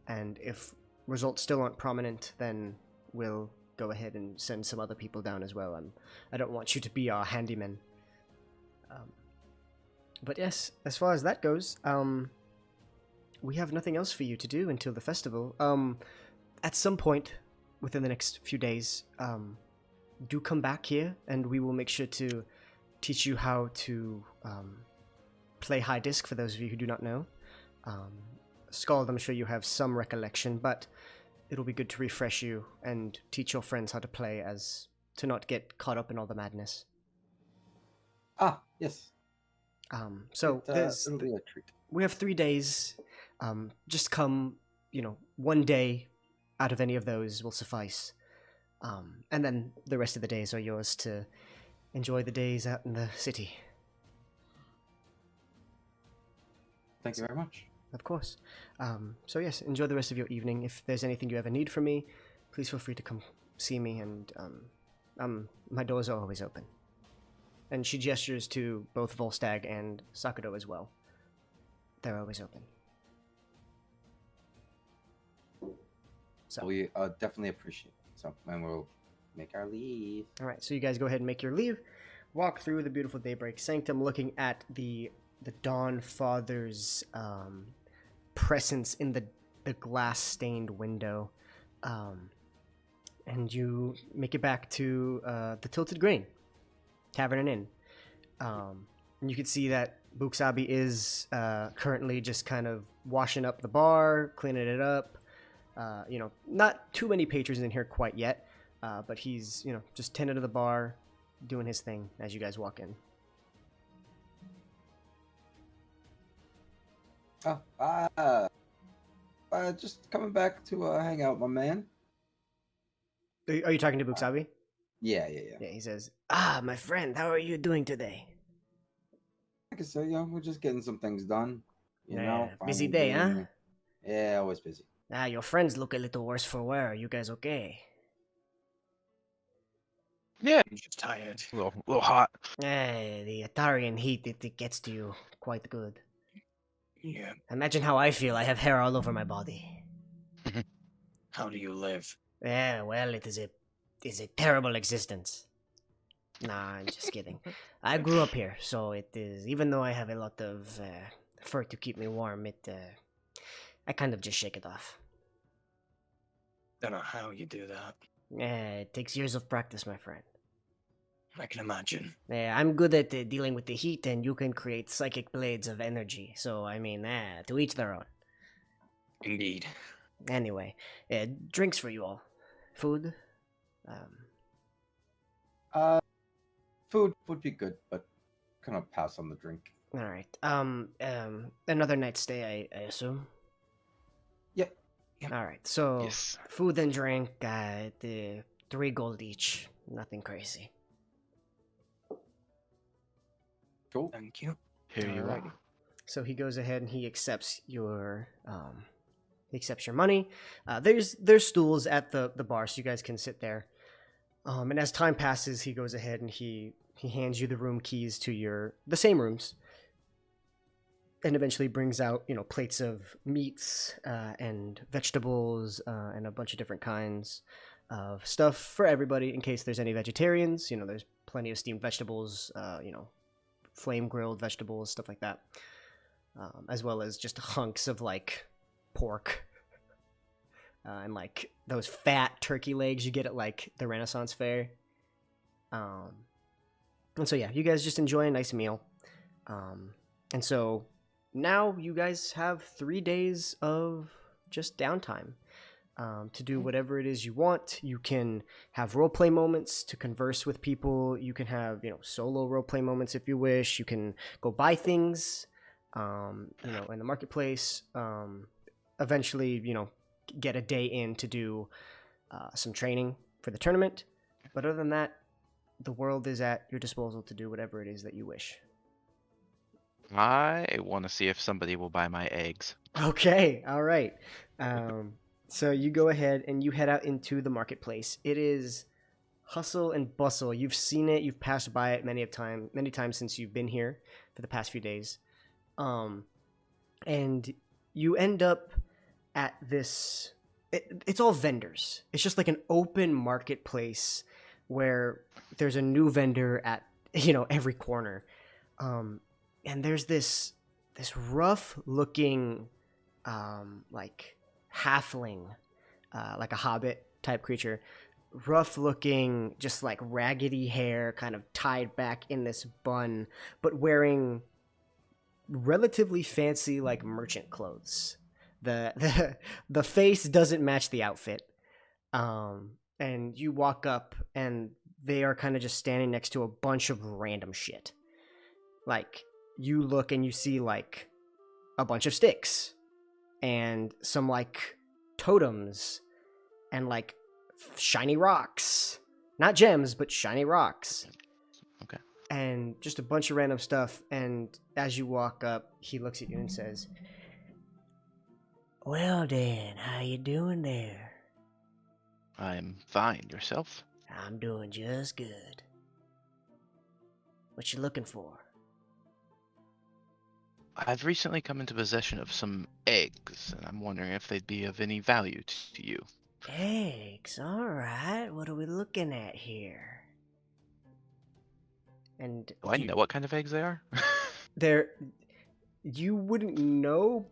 and if results still aren't prominent, then we'll go ahead and send some other people down as well. I don't want you to be our handyman. But yes, as far as that goes, we have nothing else for you to do until the festival. At some point within the next few days, do come back here, and we will make sure to teach you how to play high disc, for those of you who do not know. Scald, I'm sure you have some recollection, but it'll be good to refresh you and teach your friends how to play, as to not get caught up in all the madness. Ah, yes. So It'll be a treat. we have 3 days. Just come, one day out of any of those will suffice. And then the rest of the days are yours to enjoy the days out in the city. Thank you very much. Of course. So yes, enjoy the rest of your evening. If there's anything you ever need from me, please feel free to come see me, and my doors are always open. And she gestures to both Volstagg and Sakado as well. They're always open. So, We definitely appreciate it. So, and we'll make our leave. all right, so you guys go ahead and make your leave. Walk through the beautiful Daybreak Sanctum, looking at the Dawn Father's presence in the glass-stained window. And you make it back to the Tilted Grain Tavern and Inn. And you can see that Buxabi is currently just kind of washing up the bar, cleaning it up. Not too many patrons in here quite yet, but he's, just tending to the bar, doing his thing as you guys walk in. Just coming back to hang out, my man. Are you talking to Buxabi? Yeah. Yeah, he says, my friend, how are you doing today? Like I said, we're just getting some things done. Busy finally day, huh? getting- Yeah, always busy. Your friends look a little worse for wear. Are you guys okay? Yeah, I'm just tired. a little hot. The Atarian heat, it gets to you quite good. Yeah. Imagine how I feel. I have hair all over my body. How do you live? Yeah, well, it is a terrible existence. Nah, I'm just kidding. I grew up here, so it is, even though I have a lot of fur to keep me warm, I kind of just shake it off. Don't know how you do that. It takes years of practice, my friend. I can imagine. I'm good at dealing with the heat, and you can create psychic blades of energy, so, to each their own. Indeed. Anyway, drinks for you all. Food? Food would be good, but gonna pass on the drink. Alright. Another night stay, I assume? Yep. Alright, so Yes. food and drink, 3 gold each. Nothing crazy. Cool. Thank you. Here you Alrighty. are. So he goes ahead and he accepts your money. There's stools at the bar, so you guys can sit there. And as time passes, he goes ahead and he hands you the room keys to the same rooms, and eventually brings out plates of meats and vegetables and a bunch of different kinds of stuff for everybody in case there's any vegetarians. There's plenty of steamed vegetables, flame grilled vegetables, stuff like that, as well as just hunks of pork. And those fat turkey legs you get at the Renaissance Fair. And so yeah, you guys just enjoy a nice meal. And so now you guys have 3 days of just downtime to do whatever it is you want. You can have roleplay moments to converse with people. You can have solo roleplay moments if you wish. You can go buy things in the marketplace. Eventually, get a day in to do some training for the tournament. But other than that, the world is at your disposal to do whatever it is that you wish. I want to see if somebody will buy my eggs. Okay, all right. So you go ahead and you head out into the marketplace. It is hustle and bustle. You've seen it. You've passed by it many times since you've been here for the past few days. And you end up at this. It's all vendors. It's just like an open marketplace where there's a new vendor at every corner. And there's this rough looking like halfling, like a hobbit type creature, rough looking, just like raggedy hair kind of tied back in this bun, but wearing relatively fancy like merchant clothes. The face doesn't match the outfit. And you walk up and they are kind of just standing next to a bunch of random shit. Like, you look and you see like a bunch of sticks and some like totems and like shiny rocks. Not gems, but shiny rocks. Okay. And just a bunch of random stuff. And as you walk up, he looks at you and says, "Well then, how you doing there?" I'm fine. Yourself? "I'm doing just good. What you looking for?" I've recently come into possession of some eggs, and I'm wondering if they'd be of any value to you. "Eggs, alright. What are we looking at here?" And Do I know what kind of eggs they are? you wouldn't know,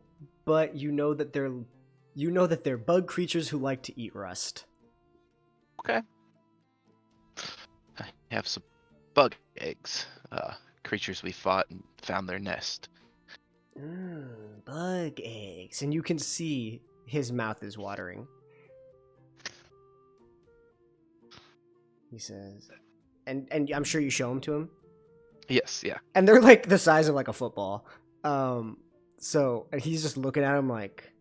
but you know that they're bug creatures who like to eat rust. Okay. I have some bug eggs. Creatures we fought and found their nest. Bug eggs. And you can see his mouth is watering. He says, and I'm sure you show them to him. Yes, yeah. And they're like the size of like a football. So and he's just looking at him like,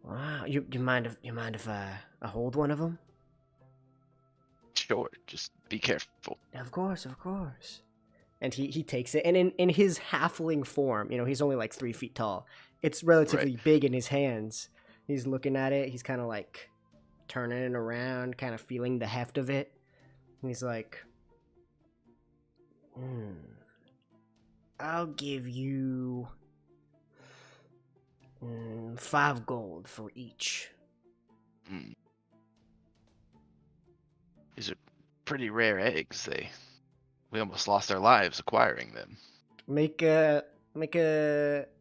"Wow, you mind if I hold one of them?" Sure, just be careful. Of course. And he takes it, and in his halfling form, he's only like 3 feet tall. It's relatively big in his hands. He's looking at it. He's kind of like turning it around, kind of feeling the heft of it. And he's like, "I'll give you 5 gold for each." These are pretty rare eggs. We almost lost our lives acquiring them. Make a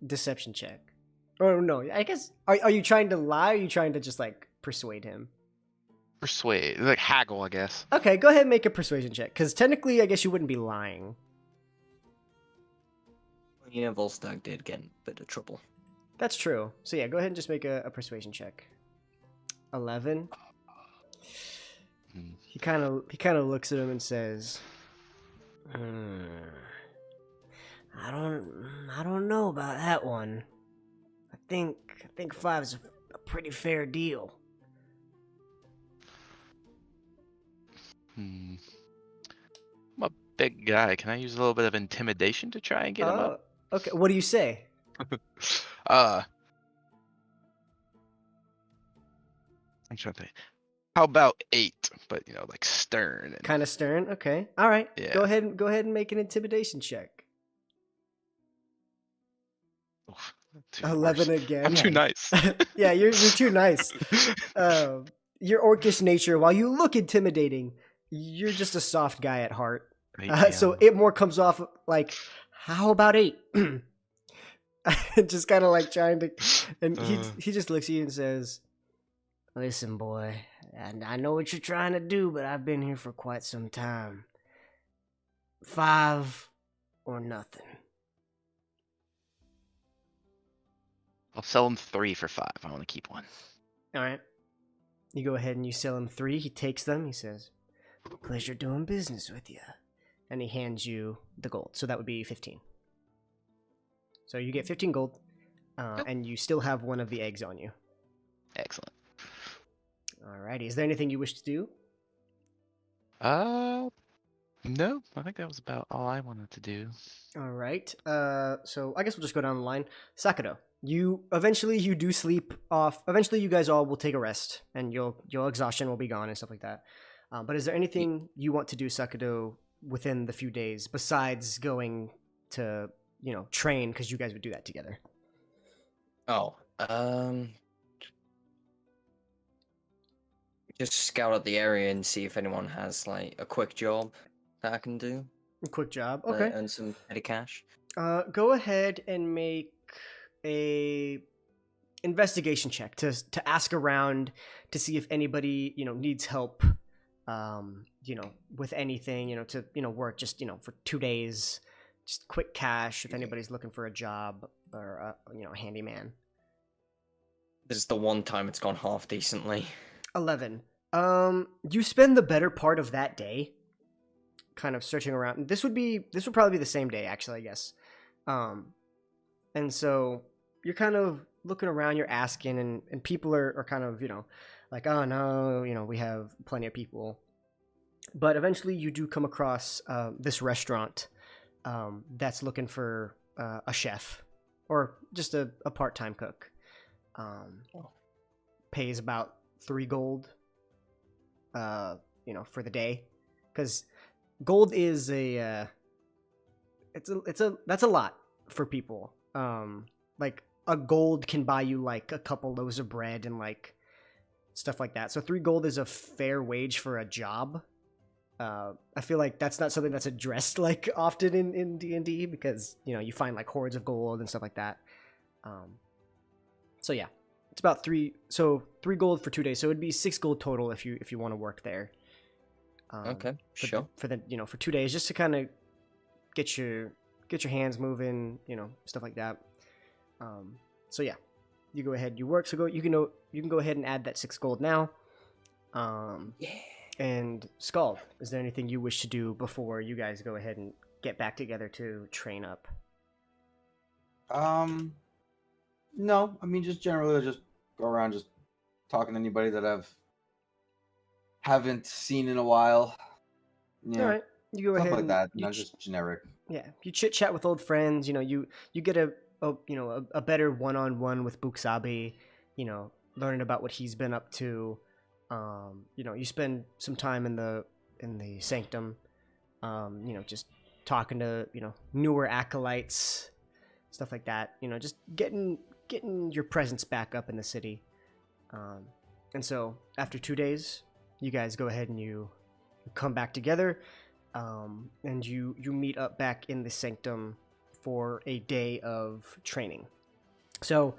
deception check. Oh no, I guess are you trying to lie? Or are you trying to just like persuade him? Persuade, like haggle, I guess. Okay, go ahead and make a persuasion check, because technically, I guess you wouldn't be lying. Yeah, Volstagg did get in a bit of trouble. That's true. So yeah, go ahead and just make a persuasion check. 11. He kind of looks at him and says, I don't know about that one. I think 5 is a pretty fair deal." I'm a big guy. Can I use a little bit of intimidation to try and get him up? Okay. What do you say? I'm trying to think. How about 8? But like stern. And... Kind of stern. Okay. All right. Yeah. Go ahead and make an intimidation check. Oof, 11 worse. again. I'm too nice. Yeah, you're too nice. Your orcish nature, while you look intimidating, you're just a soft guy at heart. So it more comes off like, "How about 8?" Just kind of like trying to, and he just looks at you and says, "Listen, boy, and I know what you're trying to do, but I've been here for quite some time. 5 or nothing." I'll sell him 3 for 5. I want to keep 1. All right. You go ahead and you sell him 3. He takes them. He says, "Pleasure doing business with you." And he hands you the gold. So that would be 15. So you get 15 gold, and you still have one of the eggs on you. Excellent. Alrighty. Is there anything you wish to do? No, I think that was about all I wanted to do. All right. So I guess we'll just go down the line. Sakato, you do sleep off. Eventually, you guys all will take a rest, and your exhaustion will be gone and stuff like that. But is there anything you want to do, Sakato, within the few days besides going to train? Because you guys would do that together. Oh, just scout out the area and see if anyone has like a quick job that I can do. Quick job. Okay. Earn some petty cash. Go ahead and make a investigation check to ask around to see if anybody needs help. With anything, to work just for 2 days, just quick cash if anybody's looking for a job or a handyman. This is the one time it's gone half decently. 11. You spend the better part of that day kind of searching around. This would probably be the same day, actually, I guess. And so you're kind of looking around, you're asking, and people are kind of, like, oh no, we have plenty of people. But eventually you do come across this restaurant that's looking for a chef or just a part-time cook. Pays about 3 gold, for the day, because gold is that's a lot for people. Like a gold can buy you like a couple loaves of bread and like stuff like that. So 3 gold is a fair wage for a job. I feel like that's not something that's addressed like often in D&D because you find like hoards of gold and stuff like that. So yeah, it's about 3 gold for 2 days. So it'd be 6 gold total if you want to work there. Okay, sure. For the for 2 days, just to kind of get your hands moving, stuff like that. So yeah, you go ahead, you work. So you can go ahead and add that 6 gold now. Yeah. And Skull, is there anything you wish to do before you guys go ahead and get back together to train up? No, I mean just generally just go around just talking to anybody that haven't seen in a while. All right, you go stuff ahead like and that. Not just generic. Yeah, you chit chat with old friends. You get a better one-on-one with Buksabi. Learning about what he's been up to. You spend some time in the sanctum. Just talking to newer acolytes, stuff like that. Just getting your presence back up in the city. And so after 2 days, you guys go ahead and you come back together, and you meet up back in the sanctum for a day of training. So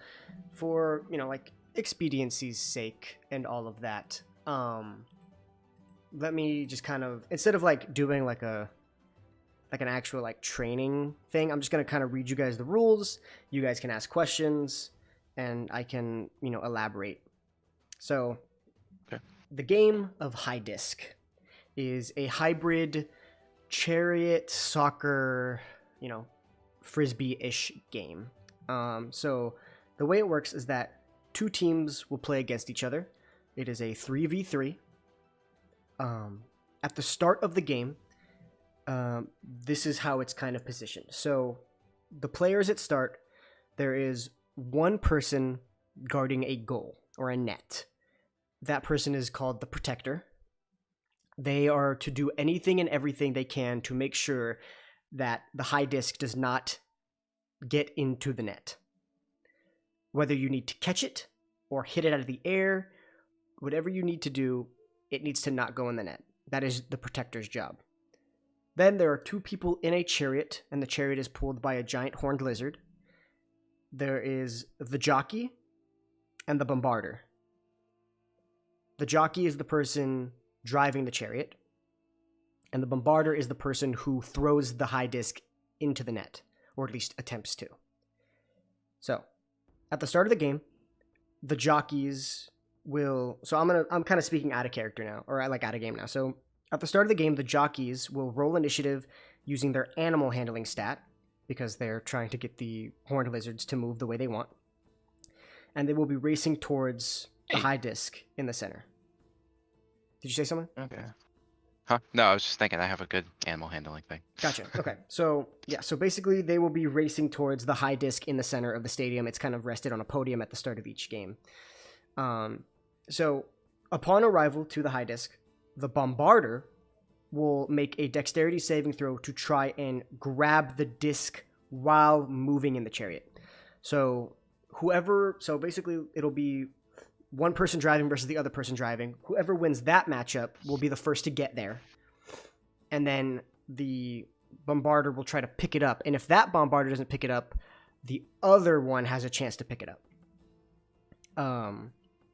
for like expediency's sake and all of that, let me just kind of, instead of like doing like an actual like training thing, I'm just going to kind of read you guys the rules. You guys can ask questions and I can elaborate. So okay. The game of High Disc is a hybrid chariot soccer frisbee-ish game. So the way it works is that 2 teams will play against each other. It is a 3v3. At the start of the game, this is how it's kind of positioned. So the players at start, there is one person guarding a goal or a net. That person is called the protector. They are to do anything and everything they can to make sure that the high disc does not get into the net. Whether you need to catch it or hit it out of the air, whatever you need to do, it needs to not go in the net. That is the protector's job. Then there are 2 people in a chariot, and the chariot is pulled by a giant horned lizard. There is the jockey and the bombarder. The jockey is the person driving the chariot, and the bombarder is the person who throws the high disc into the net, or at least attempts to. So, at the start of the game, the jockeys will... So I'm kind of speaking out of character now, or like out of game now. So, at the start of the game, the jockeys will roll initiative using their animal handling stat, because they're trying to get the horned lizards to move the way they want. And they will be racing towards the high disc in the center. Did you say something? Okay. Huh? No, I was just thinking I have a good animal handling thing. Gotcha. Okay. So basically they will be racing towards the high disc in the center of the stadium. It's kind of rested on a podium at the start of each game. So upon arrival to the high disc, the bombarder will make a dexterity saving throw to try and grab the disc while moving in the chariot. So basically it'll be one person driving versus the other person driving. Whoever wins that matchup will be the first to get there. And then the bombarder will try to pick it up. And if that bombarder doesn't pick it up, the other one has a chance to pick it up.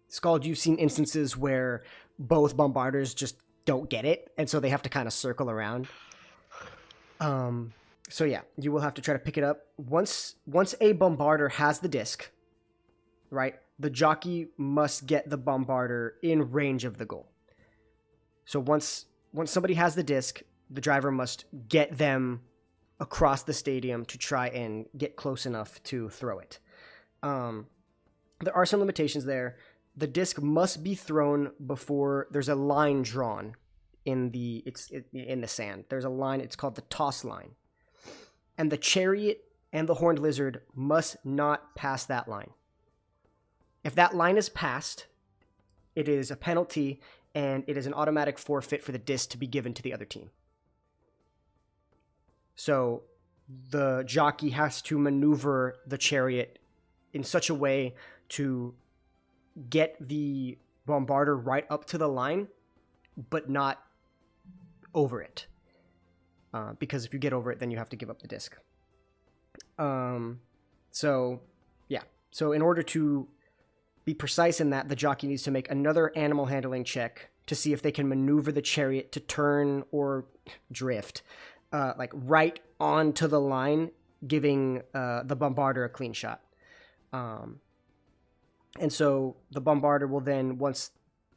Scald, you've seen instances where both bombarders just don't get it, and so they have to kind of circle around. So yeah, you will have to try to pick it up. Once a bombarder has the disc, right, the jockey must get the bombarder in range of the goal. So once somebody has the disc, the driver must get them across the stadium to try and get close enough to throw it. There are some limitations there. The disc must be thrown before there's a line drawn in the sand. There's a line, it's called the toss line. And the chariot and the horned lizard must not pass that line. If that line is passed, it is a penalty and it is an automatic forfeit for the disc to be given to the other team. So the jockey has to maneuver the chariot in such a way to get the bombarder right up to the line, but not over it. Because if you get over it, then you have to give up the disc. So in order to be precise in that, the jockey needs to make another animal handling check to see if they can maneuver the chariot to turn or drift, like right onto the line, giving the bombarder a clean shot. And so the bombarder will then, once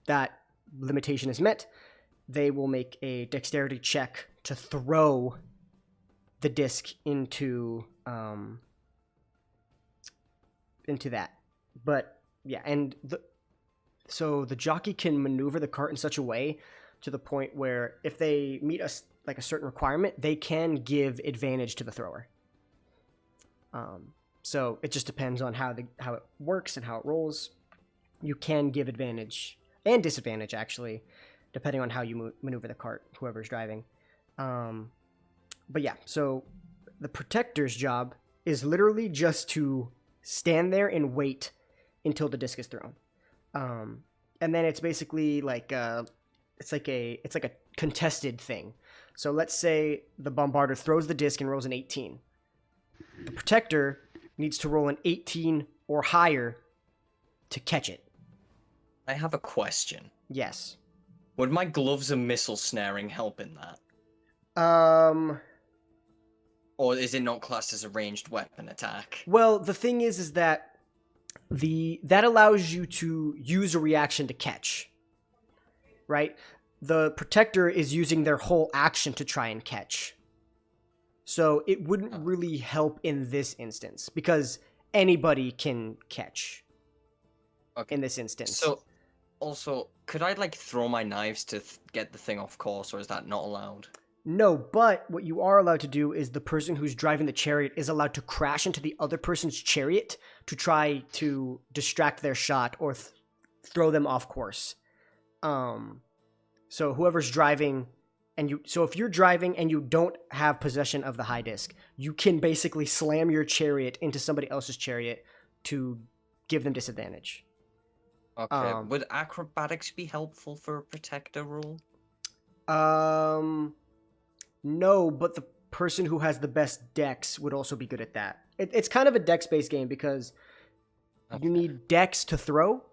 that limitation is met, they will make a dexterity check to throw the disc into that. But yeah, and so the jockey can maneuver the cart in such a way to the point where if they meet a certain requirement, they can give advantage to the thrower. So it just depends on how it works and how it rolls. You can give advantage and disadvantage, actually, depending on how you maneuver the cart, whoever's driving. But yeah, so the protector's job is literally just to stand there and wait until the disc is thrown. And then it's basically like it's like a contested thing. So let's say the bombarder throws the disc and rolls an 18. The protector needs to roll an 18 or higher to catch it. I have a question. Yes. Would my gloves and missile snaring help in that? Or is it not classed as a ranged weapon attack? Well, the thing is that that allows you to use a reaction to catch, right? The protector is using their whole action to try and catch. So it wouldn't really help in this instance because anybody can catch in this instance. So, also, could I throw my knives to get the thing off course, or is that not allowed? No, but what you are allowed to do is the person who's driving the chariot is allowed to crash into the other person's chariot to try to distract their shot or throw them off course. So whoever's driving, so if you're driving and you don't have possession of the high disc, you can basically slam your chariot into somebody else's chariot to give them disadvantage. Okay. Would acrobatics be helpful for a protector rule? No, but the person who has the best dex would also be good at that. It's kind of a dex-based game because you need dex to throw,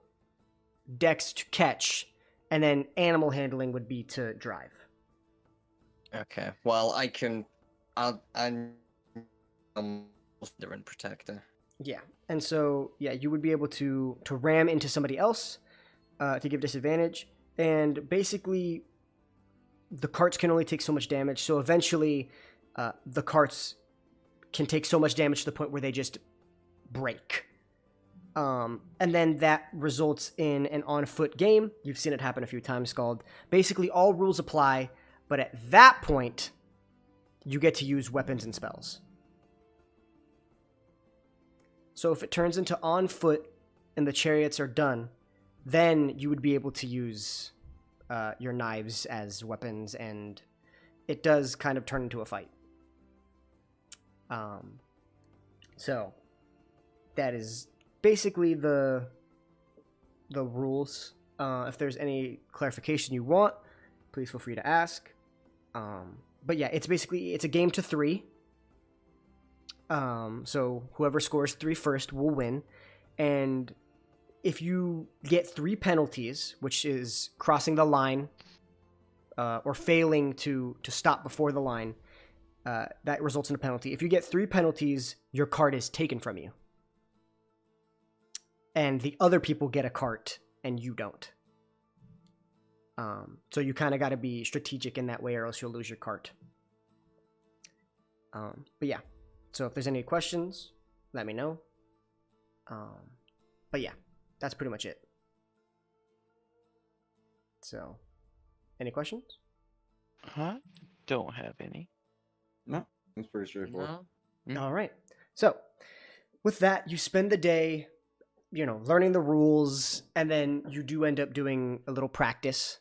dex to catch, and then animal handling would be to drive. Okay. Well, I'm different protector. Yeah, and so you would be able to ram into somebody else to give disadvantage, and basically the carts can only take so much damage. So eventually, the carts can take so much damage to the point where they just break. And then that results in an on-foot game. You've seen it happen a few times, Scald. Basically, all rules apply. But at that point, you get to use weapons and spells. So if it turns into on foot and the chariots are done, then you would be able to use your knives as weapons, and it does kind of turn into a fight. So that is basically the rules. If there's any clarification you want, please feel free to ask. But yeah, it's a game to 3. So whoever scores 3 first will win. And if you get 3 penalties, which is crossing the line, or failing to stop before the line, that results in a penalty. If you get 3 penalties, your cart is taken from you. And the other people get a cart, and you don't. So you kind of got to be strategic in that way, or else you'll lose your cart. But yeah, so if there's any questions, let me know. But yeah, that's pretty much it. So, any questions? Don't have any. No, it's pretty straightforward. No. All right. So, with that, you spend the day, learning the rules, and then you do end up doing a little practice.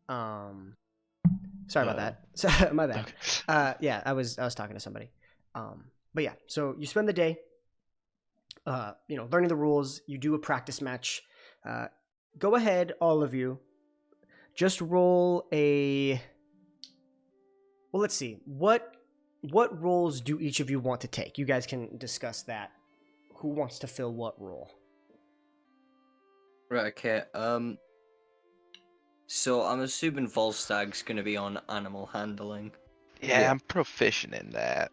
Sorry about that. So, my bad. Okay. Yeah, I was talking to somebody. But yeah, so you spend the day, learning the rules. You do a practice match. Go ahead, all of you. Just roll a. Well, let's see. What roles do each of you want to take? You guys can discuss that. Who wants to fill what role? Right, okay. So I'm assuming Volstag's gonna be on animal handling. Yeah, I'm proficient in that.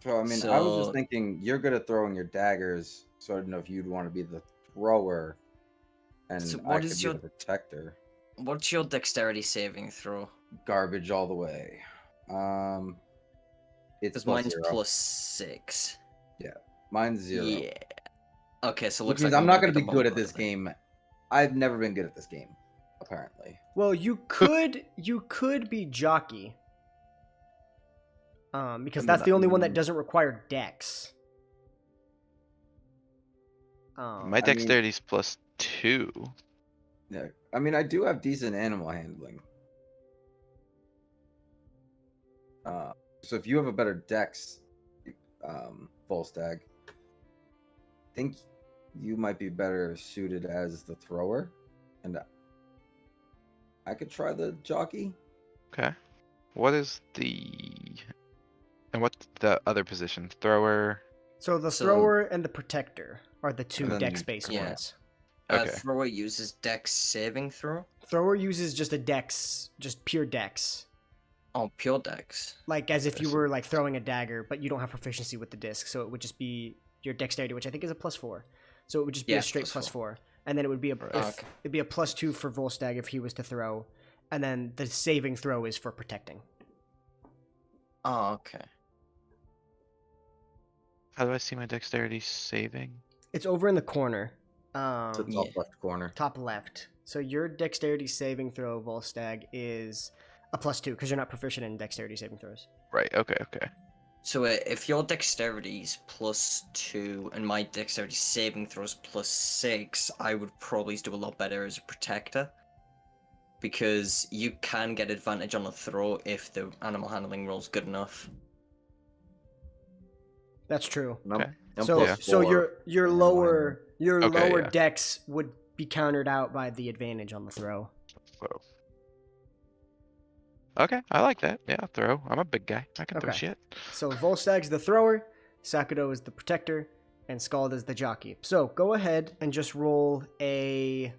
So, I mean, I was just thinking, you're good at throwing your daggers, so I don't know if you'd want to be the thrower, and So I what could is be your- the protector. What's your dexterity saving throw? Garbage all the way. It's Because plus mine's 0. +6. Mine's 0. Yeah. Okay, so it Which looks means like I'm not going going to to be good at this game. I've never been good at this game, apparently. Well, you could be jockey. Because that's the only one that doesn't require dex. My dexterity's +2. Yeah, I mean, I do have decent animal handling. So if you have a better dex, Volstagg, I think you might be better suited as the thrower, and I could try the jockey. Okay. What is and what's the other position? Thrower. So the So- thrower and the protector are the 2 And then- dex-based yeah. ones. Okay. Thrower uses dex saving throw? Thrower uses just a dex, just pure dex. Oh, pure dex. Like as if you I see. were like throwing a dagger, but you don't have proficiency with the disc, so it would just be your dexterity, which I think is a +4. So it would just be Yeah, a straight +4. +4, and then it would be Okay. it'd be a +2 for Volstagg if he was to throw, and then the saving throw is for protecting. Oh, okay. How do I see my dexterity saving? It's over in the corner, To the Yeah. top left corner. top left. So your dexterity saving throw, Volstagg, is a +2 because you're not proficient in dexterity saving throws. Right. Okay. Okay. So if your dexterity's +2 and my dexterity saving throws +6, I would probably do a lot better as a protector. Because you can get advantage on a throw if the animal handling roll's good enough. That's true. And I'm- Okay. I'm So plus so 4. your lower Okay, lower yeah. dex would be countered out by the advantage on the throw. Whoa. Okay, I like that. Yeah, throw. I'm a big guy. I can throw Okay. shit. So Volstagg's the thrower, Sakudo is the protector, and Scald is the jockey. So go ahead and just roll a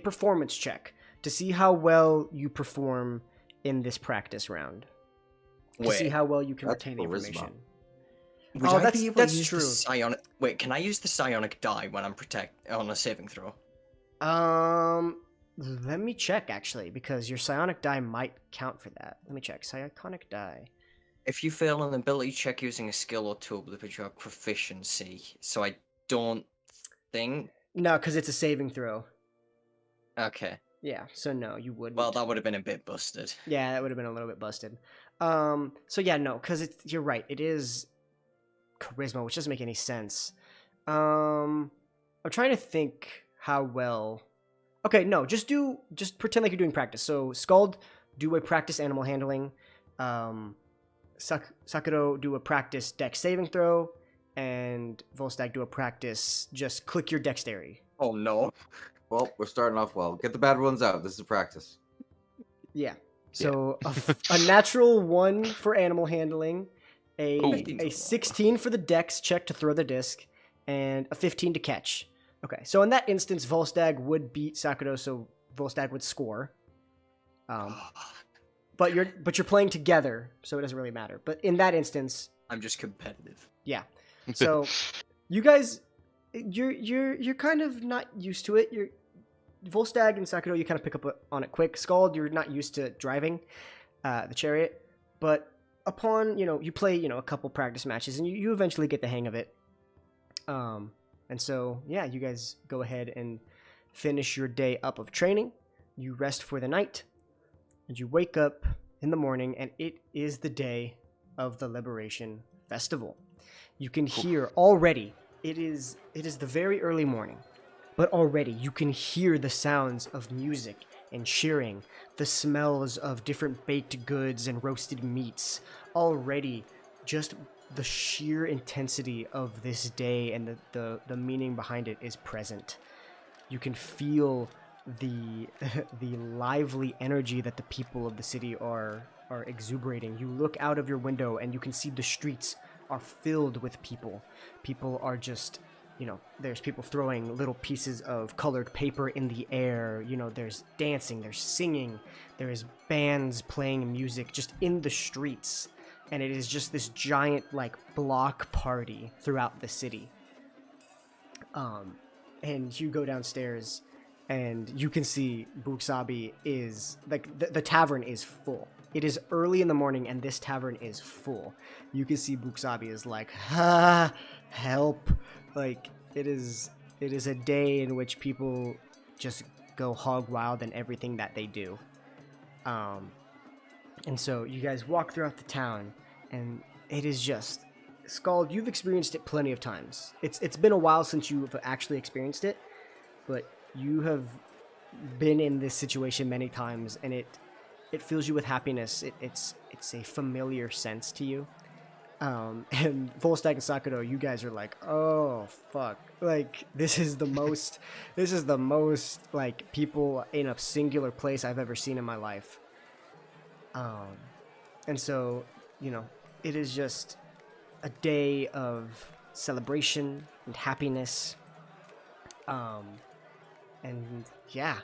performance check to see how well you perform in this practice round. To see how well you can that's retain the charisma. information. Would Oh, I that's- be able that's to use true. the psionic? Wait, can I use the psionic die when I'm on a saving throw? Let me check actually, because your psionic die might count for that. Let me check. Psionic die. If you fail an ability check using a skill or tool with which you have proficiency, so I don't think. No, because it's a saving throw. Okay. Yeah, so no, you wouldn't. Well, that would have been a bit busted. Yeah, that would have been a little bit busted. So yeah, no, because you're right. It is charisma, which doesn't make any sense. I'm trying to think how well. Okay, no, just pretend like you're doing practice. So Scald, do a practice animal handling. Sakuro, do a practice dex saving throw, and Volstagg, do a practice just click your dexterity. Oh no. Well, we're starting off well. Get the bad ones out. This is practice. Yeah. So a natural 1 for animal handling, a 16 for the dex check to throw the disc, and a 15 to catch. Okay, so in that instance, Volstagg would beat Sakuro, so Volstagg would score. But you're playing together, so it doesn't really matter. But in that instance, I'm just competitive. yeah. So you guys, you're kind of not used to it. You're Volstagg and Sakuro, you kind of pick up on it quick. Scald, you're not used to driving the chariot, but upon you play a couple practice matches, and you eventually get the hang of it. And so yeah, you guys go ahead and finish your day up of training. You rest for the night, and you wake up in the morning, and it is the day of the Liberation Festival. You can hear already. It is the very early morning. But already you can hear the sounds of music and cheering, the smells of different baked goods and roasted meats. Already, just the sheer intensity of this day and the meaning behind it is present. You can feel the lively energy that the people of the city are exuberating. You look out of your window and you can see the streets are filled with people. People are just... there's people throwing little pieces of colored paper in the air. There's dancing, there's singing, there's bands playing music just in the streets. And it is just this giant, block party throughout the city. And you go downstairs, and you can see Buksabi is, the tavern is full. It is early in the morning, and this tavern is full. You can see Buksabi is like, help. It is a day in which people just go hog wild in everything that they do. And so you guys walk throughout the town, and it is just... Scald, you've experienced it plenty of times. It's been a while since you've actually experienced it, but you have been in this situation many times, and it fills you with happiness. It's a familiar sense to you. And Volstagg and Sakuro, you guys are like, oh fuck, this is the most people in a singular place I've ever seen in my life. And so it is just a day of celebration and happiness. And yeah,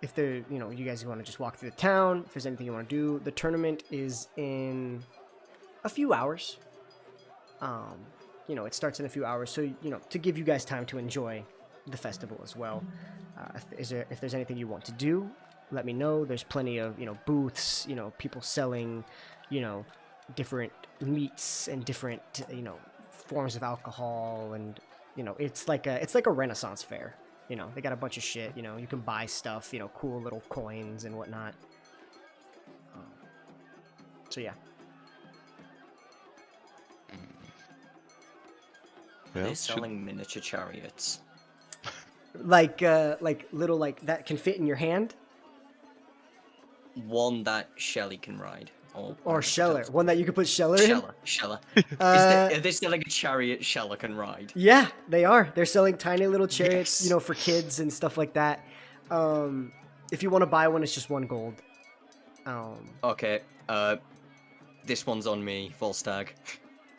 if there, you guys want to just walk through the town, if there's anything you want to do, the tournament is in a few hours. It starts in a few hours, so to give you guys time to enjoy the festival as well. If there's anything you want to do, let me know. There's plenty of booths, people selling different meats and different forms of alcohol, and it's like a Renaissance fair. They got a bunch of shit. You can buy stuff, cool little coins and whatnot. So yeah. They're selling miniature chariots. Like little that can fit in your hand. One that Shelly can ride. Or Sheller. One that you can put Sheller in? Sheller. Are they selling a chariot Sheller can ride? Yeah, they are. They're selling tiny little chariots, for kids and stuff like that. If you want to buy one, it's just 1 gold. Okay. This one's on me, Volstagg.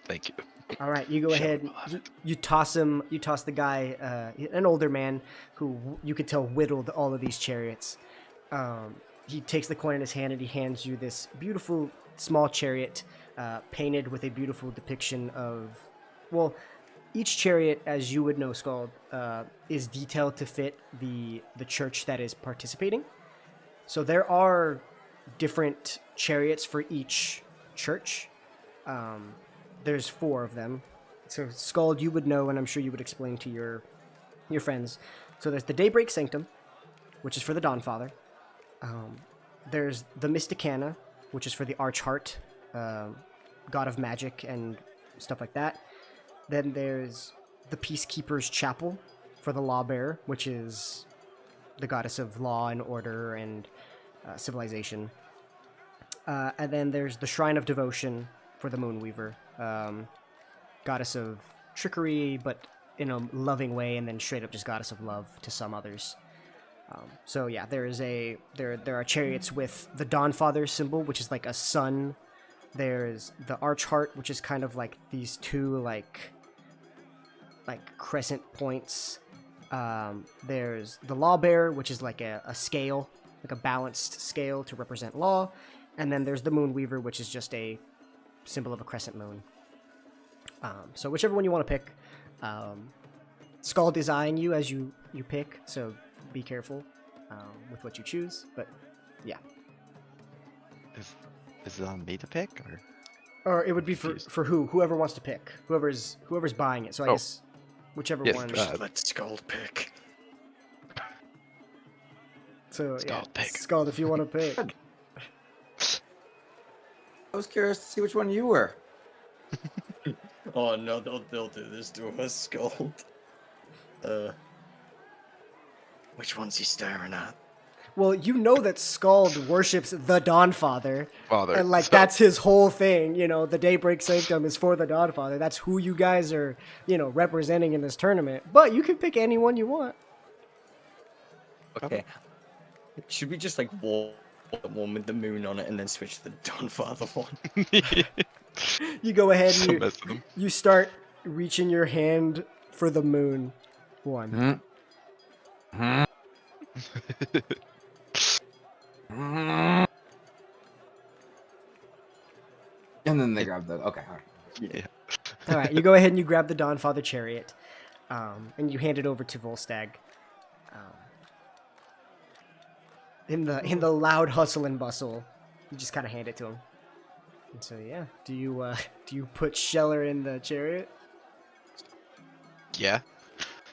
Thank you. All right, you go ahead. You toss him. You toss the guy, an older man who you could tell whittled all of these chariots. He takes the coin in his hand and he hands you this beautiful small chariot, painted with a beautiful depiction of, each chariot, as you would know, Scald, is detailed to fit the church that is participating. So there are different chariots for each church. There's 4 of them. So Scald, you would know, and I'm sure you would explain to your friends. So there's the Daybreak Sanctum, which is for the Dawnfather. There's the Mysticana, which is for the Archheart, god of magic and stuff like that. Then there's the Peacekeeper's Chapel for the Lawbearer, which is the goddess of law and order and civilization. And then there's the Shrine of Devotion for the Moonweaver, goddess of trickery, but in a loving way, and then straight up just goddess of love to some others. So yeah, there are chariots with the Dawnfather symbol, which is like a sun. There's the Archheart, which is kind of like these two like crescent points. There's the Lawbearer, which is like a scale, like a balanced scale to represent law. And then there's the Moonweaver, which is just a symbol of a crescent moon. So whichever one you want to pick. Skull is eyeing you as you pick, so be careful with what you choose. But yeah. Is it on me to pick, or it would be for whoever wants to pick, whoever's buying it. So I guess whichever one. Let Skull pick. So Skull, pick. Skull, if you want to pick. I was curious to see which one you were. Oh no, they'll do this to us, Skull. Which one's he staring at? Well, you know that Skald worships the Dawnfather, and like so that's his whole thing. You know, the Daybreak Sanctum is for the Dawnfather. That's who you guys are, representing in this tournament. But you can pick anyone you want. Okay. Should we just like walk the one with the moon on it and then switch to the Dawnfather one? You go ahead So and mess with them. you start reaching your hand for the moon one. And then they grab the. Okay, all right. Yeah. All right, you go ahead and you grab the Dawnfather chariot, and you hand it over to Volstagg. In the loud hustle and bustle, you just kind of hand it to him. And so yeah, do you put Scheller in the chariot? Yeah.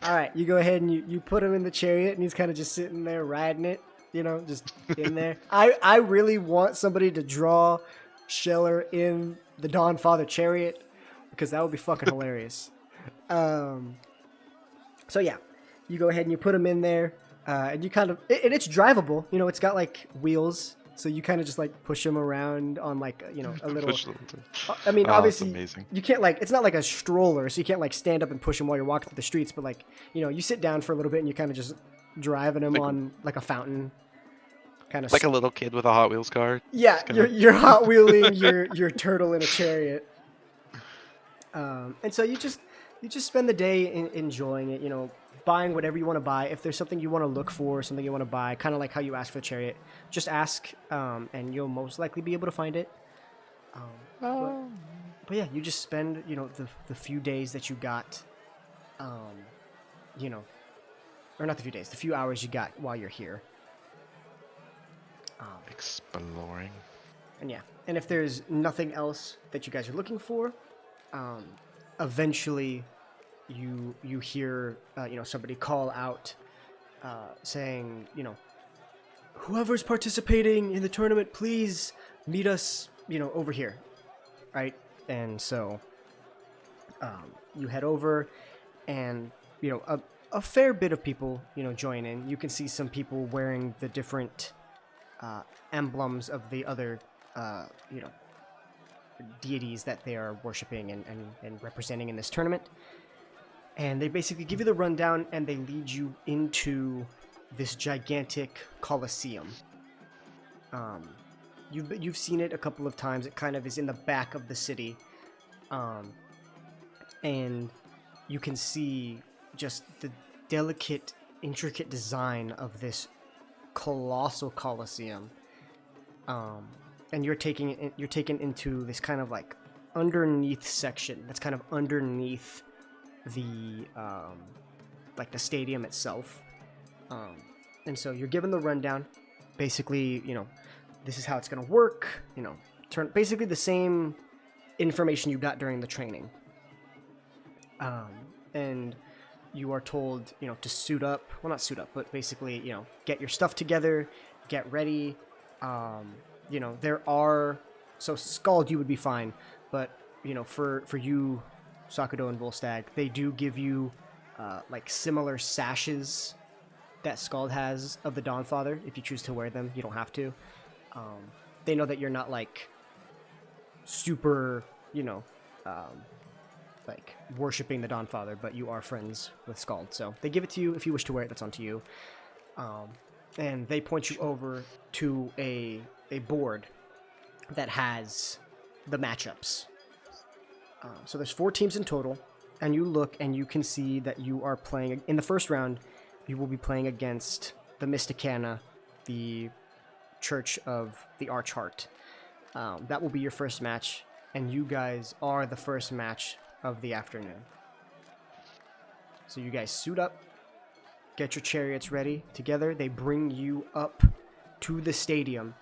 All right, you go ahead and you put him in the chariot, and he's kind of just sitting there riding it, just in there. I really want somebody to draw Scheller in the Dawnfather chariot, because that would be fucking hilarious. So yeah, you go ahead and you put him in there, and you kind of, and it's drivable. It's got like wheels, so you kind of just like push him around on like a little. I mean, obviously, amazing. you can't it's not like a stroller, so you can't like stand up and push him while you're walking through the streets. But like you sit down for a little bit and you kind of just driving him on like a fountain. Kind of Like a little kid with a Hot Wheels car. Yeah, you're Hot Wheeling your turtle in a chariot. And so you just spend the day enjoying it, buying whatever you want to buy. If there's something you want to look for, something you want to buy, kind of like how you ask for the chariot, just ask, and you'll most likely be able to find it. But yeah, you just spend, the few days that you got, or not the few days, the few hours you got while you're here. Exploring. And yeah, and if there's nothing else that you guys are looking for, eventually you hear somebody call out, saying, whoever's participating in the tournament, please meet us, over here, right? And so you head over, and a fair bit of people join in. You can see some people wearing the different emblems of the other deities that they are worshiping and representing in this tournament. And they basically give you the rundown, and they lead you into this gigantic coliseum. You've seen it a couple of times. It kind of is in the back of the city, and you can see just the delicate, intricate design of this colossal coliseum. And you're taken into this kind of like underneath section that's kind of underneath the like the stadium itself. And so you're given the rundown. Basically, this is how it's gonna work. Basically the same information you got during the training. And you are told, to suit up. Well, not suit up, but basically, get your stuff together, get ready. There are... So Scald, you would be fine. But, for you, Sakudo and Volstagg, they do give you, similar sashes that Scald has of the Dawnfather. If you choose to wear them, you don't have to. They know that you're not, super, worshipping the Dawnfather, but you are friends with Scald. So they give it to you. If you wish to wear it, that's on to you. And they point you over to a board that has the matchups. So there's 4 teams in total, and you look and you can see that you are playing... In the first round, you will be playing against the Mysticana, the Church of the Archheart. That will be your first match, and you guys are the first match of the afternoon. So you guys suit up, get your chariots ready together. They bring you up to the stadium,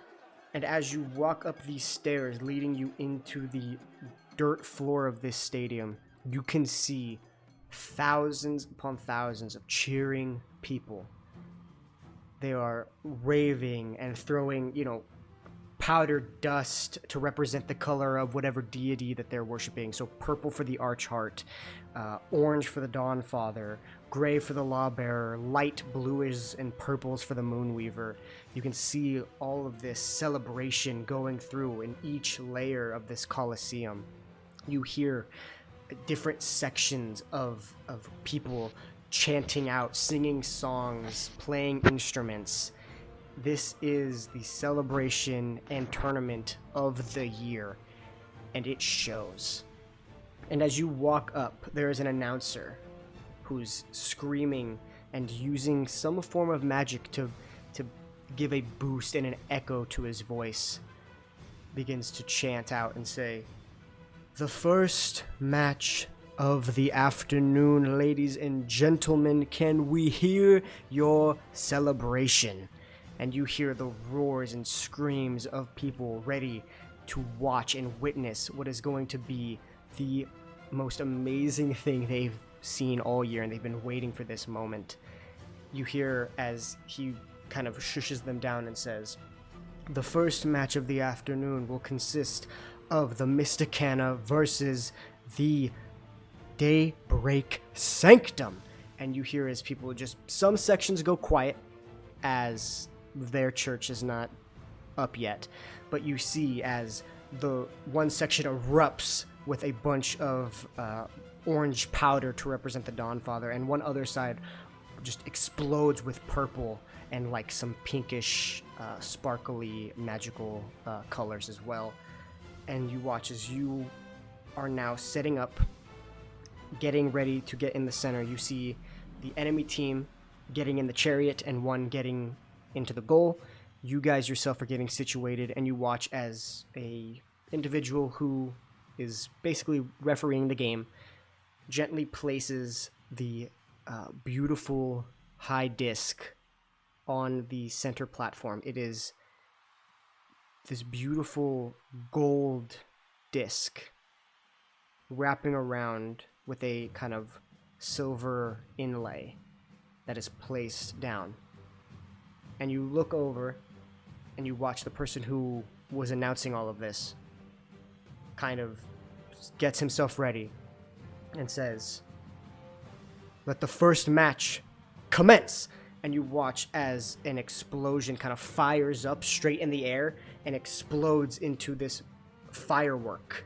and as you walk up these stairs leading you into the dirt floor of this stadium, you can see thousands upon thousands of cheering people. They are raving and throwing, powdered dust to represent the color of whatever deity that they're worshiping. So purple for the Archheart, orange for the Dawnfather, gray for the Lawbearer, light blues and purples for the Moonweaver. You can see all of this celebration going through in each layer of this Colosseum. You hear different sections of people chanting out, singing songs, playing instruments. This is the celebration and tournament of the year, and it shows. And as you walk up, there is an announcer who's screaming and using some form of magic to give a boost and an echo to his voice. Begins to chant out and say, "The first match of the afternoon, ladies and gentlemen, can we hear your celebration?" And you hear the roars and screams of people ready to watch and witness what is going to be the most amazing thing they've seen all year, and they've been waiting for this moment. You hear as he kind of shushes them down and says, "The first match of the afternoon will consist of the Mysticana versus the Daybreak Sanctum." And you hear as people some sections go quiet as their church is not up yet, but you see as the one section erupts with a bunch of orange powder to represent the Dawnfather, and one other side just explodes with purple and some pinkish sparkly magical colors as well. And you watch as you are now setting up, getting ready to get in the center. You see the enemy team getting in the chariot and one getting into the goal. You guys yourself are getting situated, and you watch as a individual who is basically refereeing the game gently places the beautiful high disc on the center platform. It is this beautiful gold disc wrapping around with a kind of silver inlay that is placed down. And you look over and you watch the person who was announcing all of this kind of gets himself ready and says, "Let the first match commence." And you watch as an explosion kind of fires up straight in the air and explodes into this firework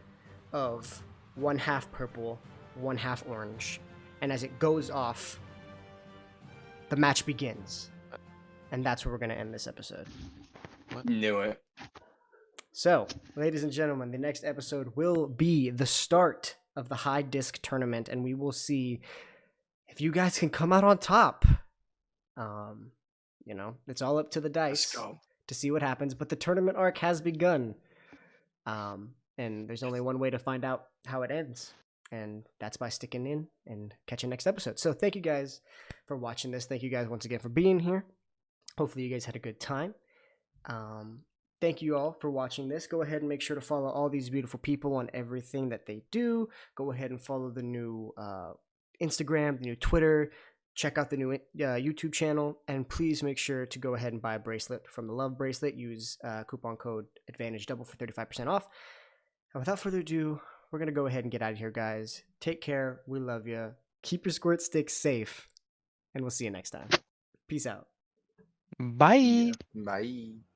of 1/2 purple, 1/2 orange. And as it goes off, the match begins. And that's where we're going to end this episode. Knew it. So, ladies and gentlemen, the next episode will be the start of the high disc tournament, and we will see if you guys can come out on top. It's all up to the dice to see what happens, but the tournament arc has begun. And there's only one way to find out how it ends, and that's by sticking in and catching next episode. So thank you guys for watching this. Thank you guys once again for being here. Hopefully you guys had a good time. Thank you all for watching this. Go ahead and make sure to follow all these beautiful people on everything that they do. Go ahead and follow the new Instagram, the new Twitter. Check out the new YouTube channel, and please make sure to go ahead and buy a bracelet from the Love Bracelet. Use coupon code Advantage Double for 35% off. And without further ado, we're gonna go ahead and get out of here, guys. Take care. We love you. Keep your squirt sticks safe, and we'll see you next time. Peace out. Bye. Bye.